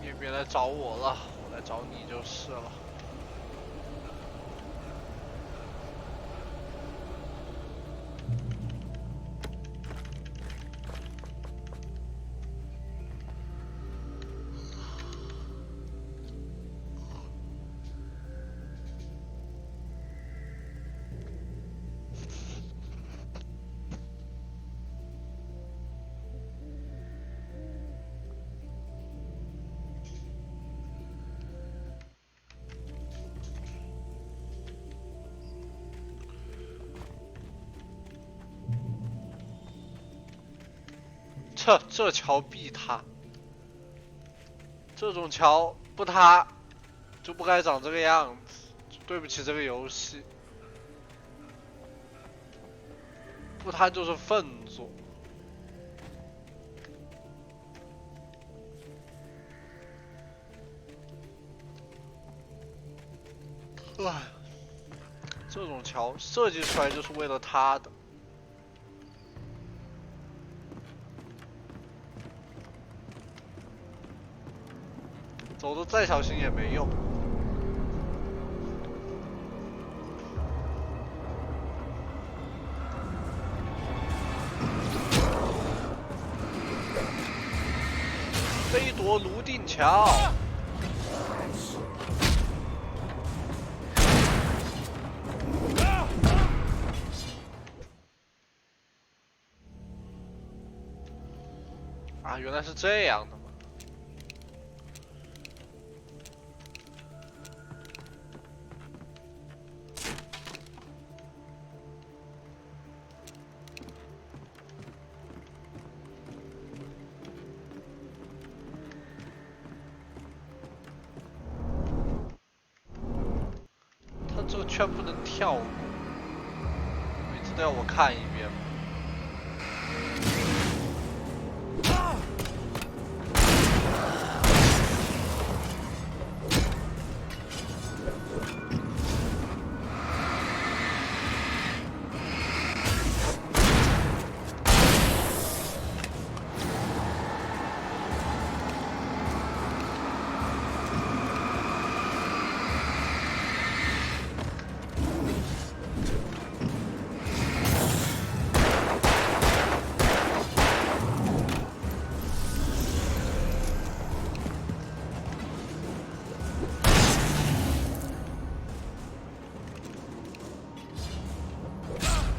你也别来找我了，我来找你就是了。这桥必塌，这种桥不塌就不该长这个样子，对不起这个游戏，不塌就是粪作。唉，这种桥设计出来就是为了塌的。走得再小心也没用。飞夺泸定桥。啊，原来是这样的。这个圈不能跳过，每次都要我看一遍。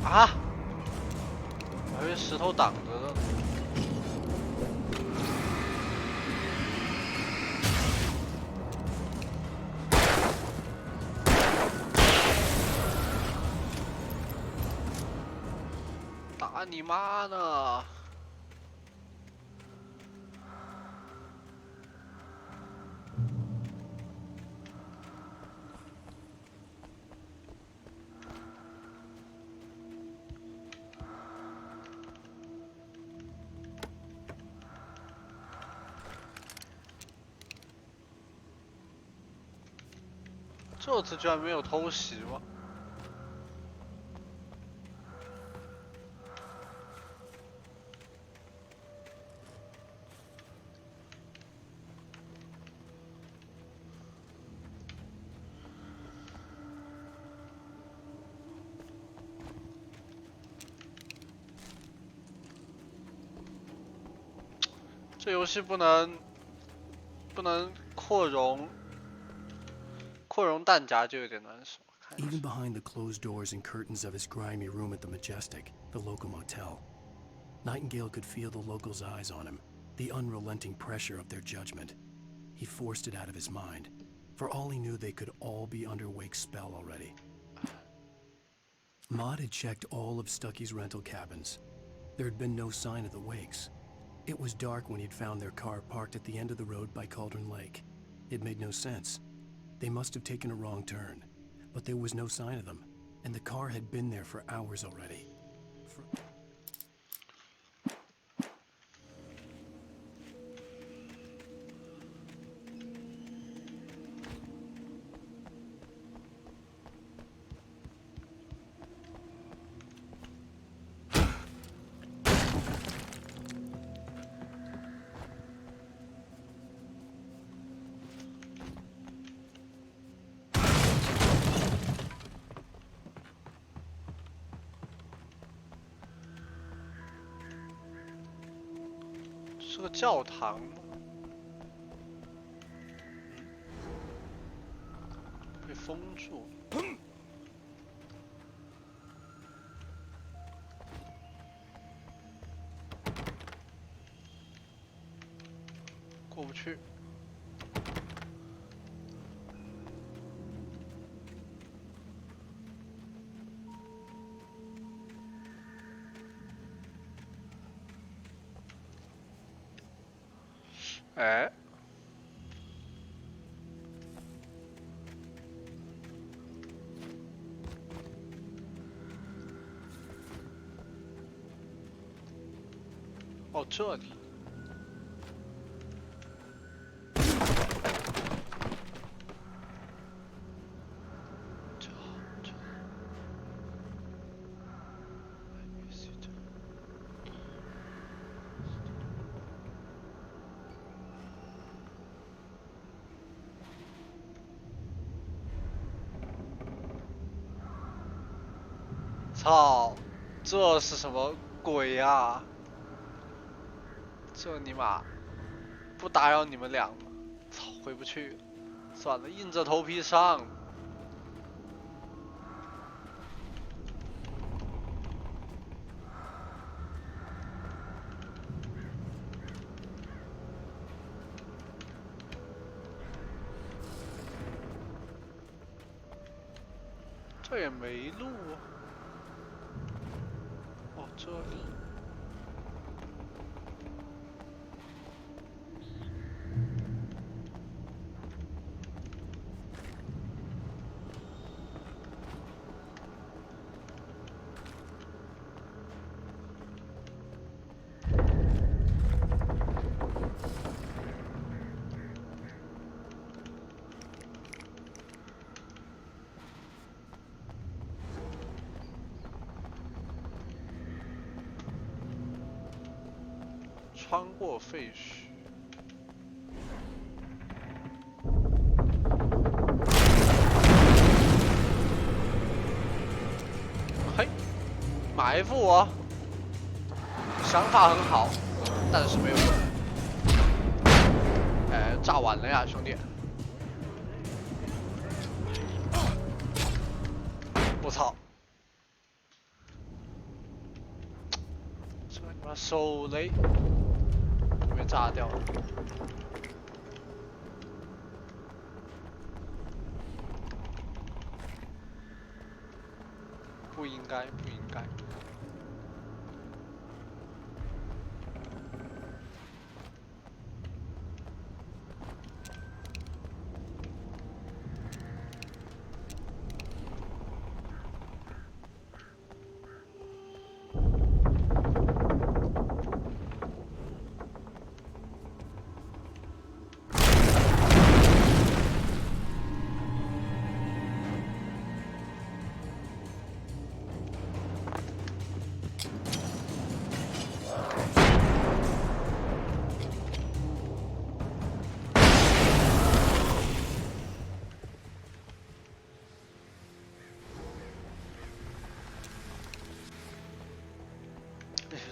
啊！我还以为石头挡着呢。打你妈呢！这次居然没有偷袭吗？这游戏不能扩容弹夹就有点难受。 Even behind the closed doors and curtains of his grimy room at the Majestic, the local motel, Nightingale could feel the locals' eyes on him, the unrelenting pressure of their judgment. He forced it out of his mind. For all he knew, they could all be under Wake's spell already. Maud had checked all of Stucky's rental cabins. There had been no sign of the Wakes. It was dark when he'd found their car parked at the end of the road by Cauldron Lake. It made no sense. They must have taken a wrong turn. But there was no sign of them, and the car had been there for hours already. 是个教堂。被封住。过不去。 哎，哦，这里。操，这是什么鬼呀？这尼玛，不打扰你们俩吗？操，回不去了，算了，硬着头皮上。这也没路啊。 哦，这里。穿过废墟，嘿，埋伏我，想法很好，但是没有用。哎，炸完了呀，兄弟！我操！把手雷被炸掉了。不应该，不应该。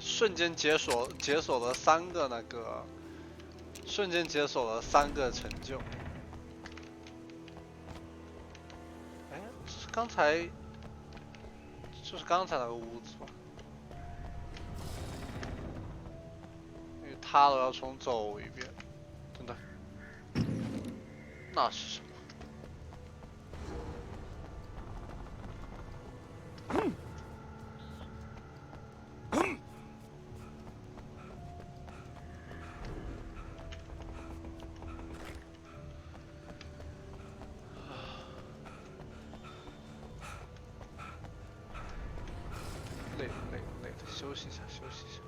瞬间解锁了3个那个，瞬间解锁了3个成就。哎，是刚才，就是刚才那个屋子吧？因为塌了要重走一遍。等等，那是什么？累的，休息一下，休息一下。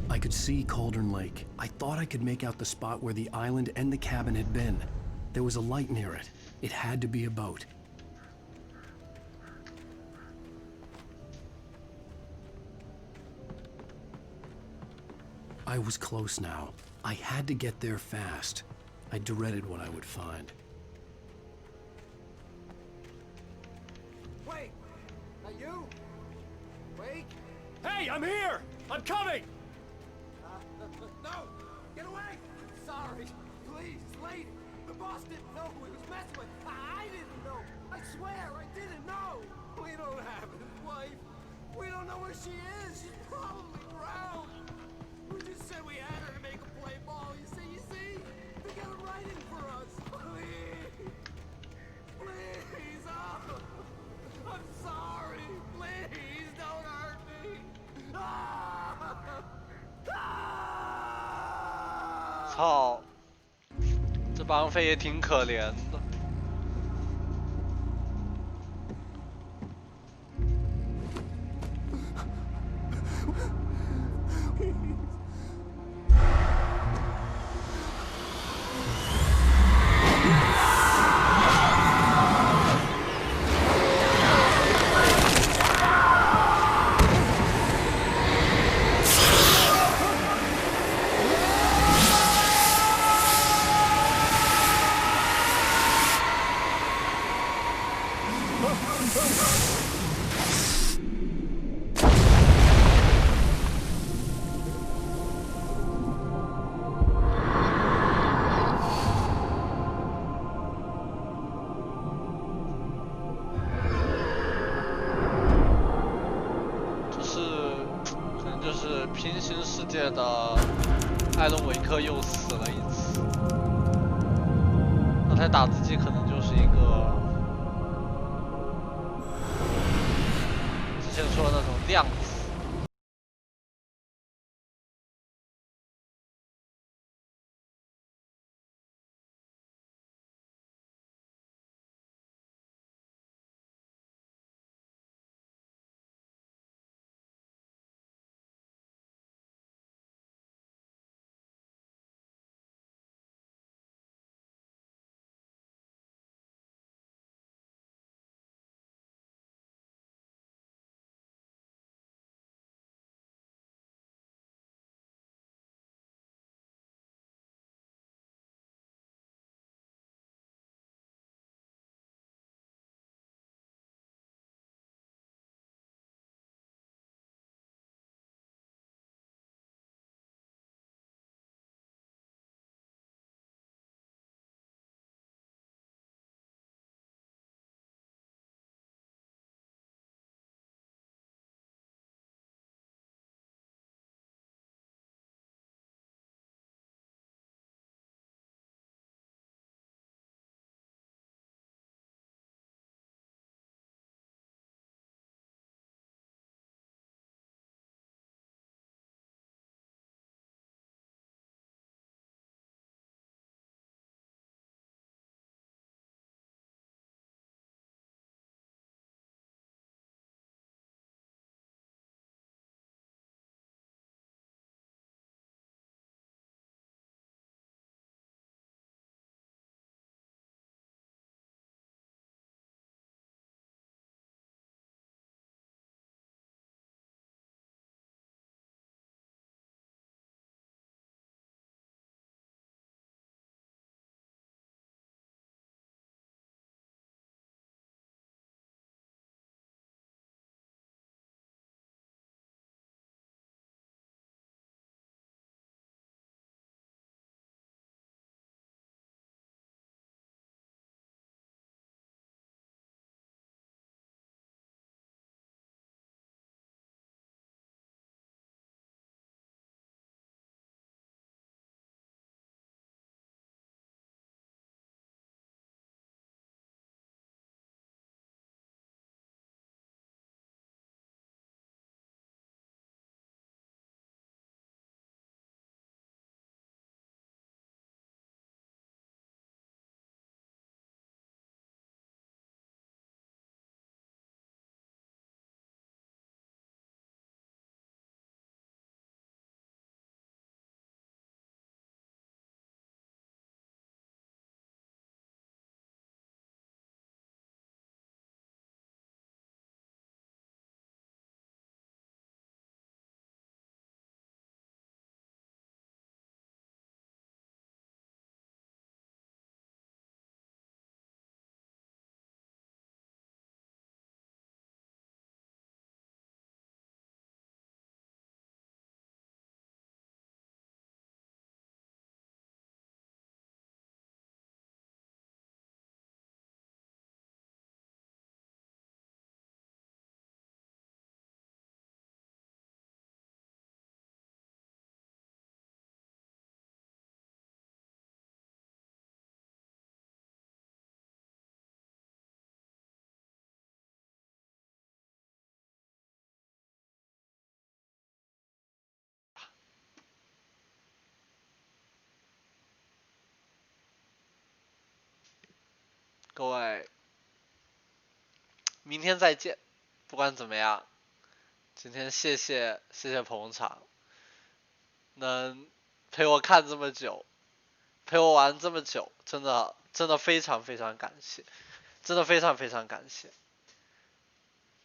I could see Cauldron Lake. I thought I could make out the spot where the island and the cabin had been. There was a light near it. It had to be a boat. I was close now. I had to get there fast. I dreaded what I would find. Wait! Are you? Wait! Hey, I'm here! I'm coming! No! Get away! Sorry. Please, lady. The boss didn't know who he was messing with. I didn't know. I swear, I didn't know. We don't have his wife. We don't know where she is. She's probably drowned. We just said we had her to make a play ball. You see? They got it writing for us. Please. Please. Oh. I'm sorry. Please don't hurt me. Ah! 操，这绑匪也挺可怜的。平行世界的艾伦·韦克又死了一次，那台打字机可能就是一个之前说的那种量子。各位，明天再见。不管怎么样，今天谢谢捧场，能陪我看这么久，陪我玩这么久，真的非常感谢，真的非常感谢。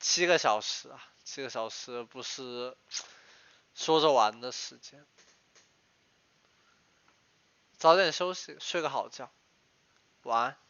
7个小时啊，7个小时不是说着玩的时间。早点休息，睡个好觉，晚安。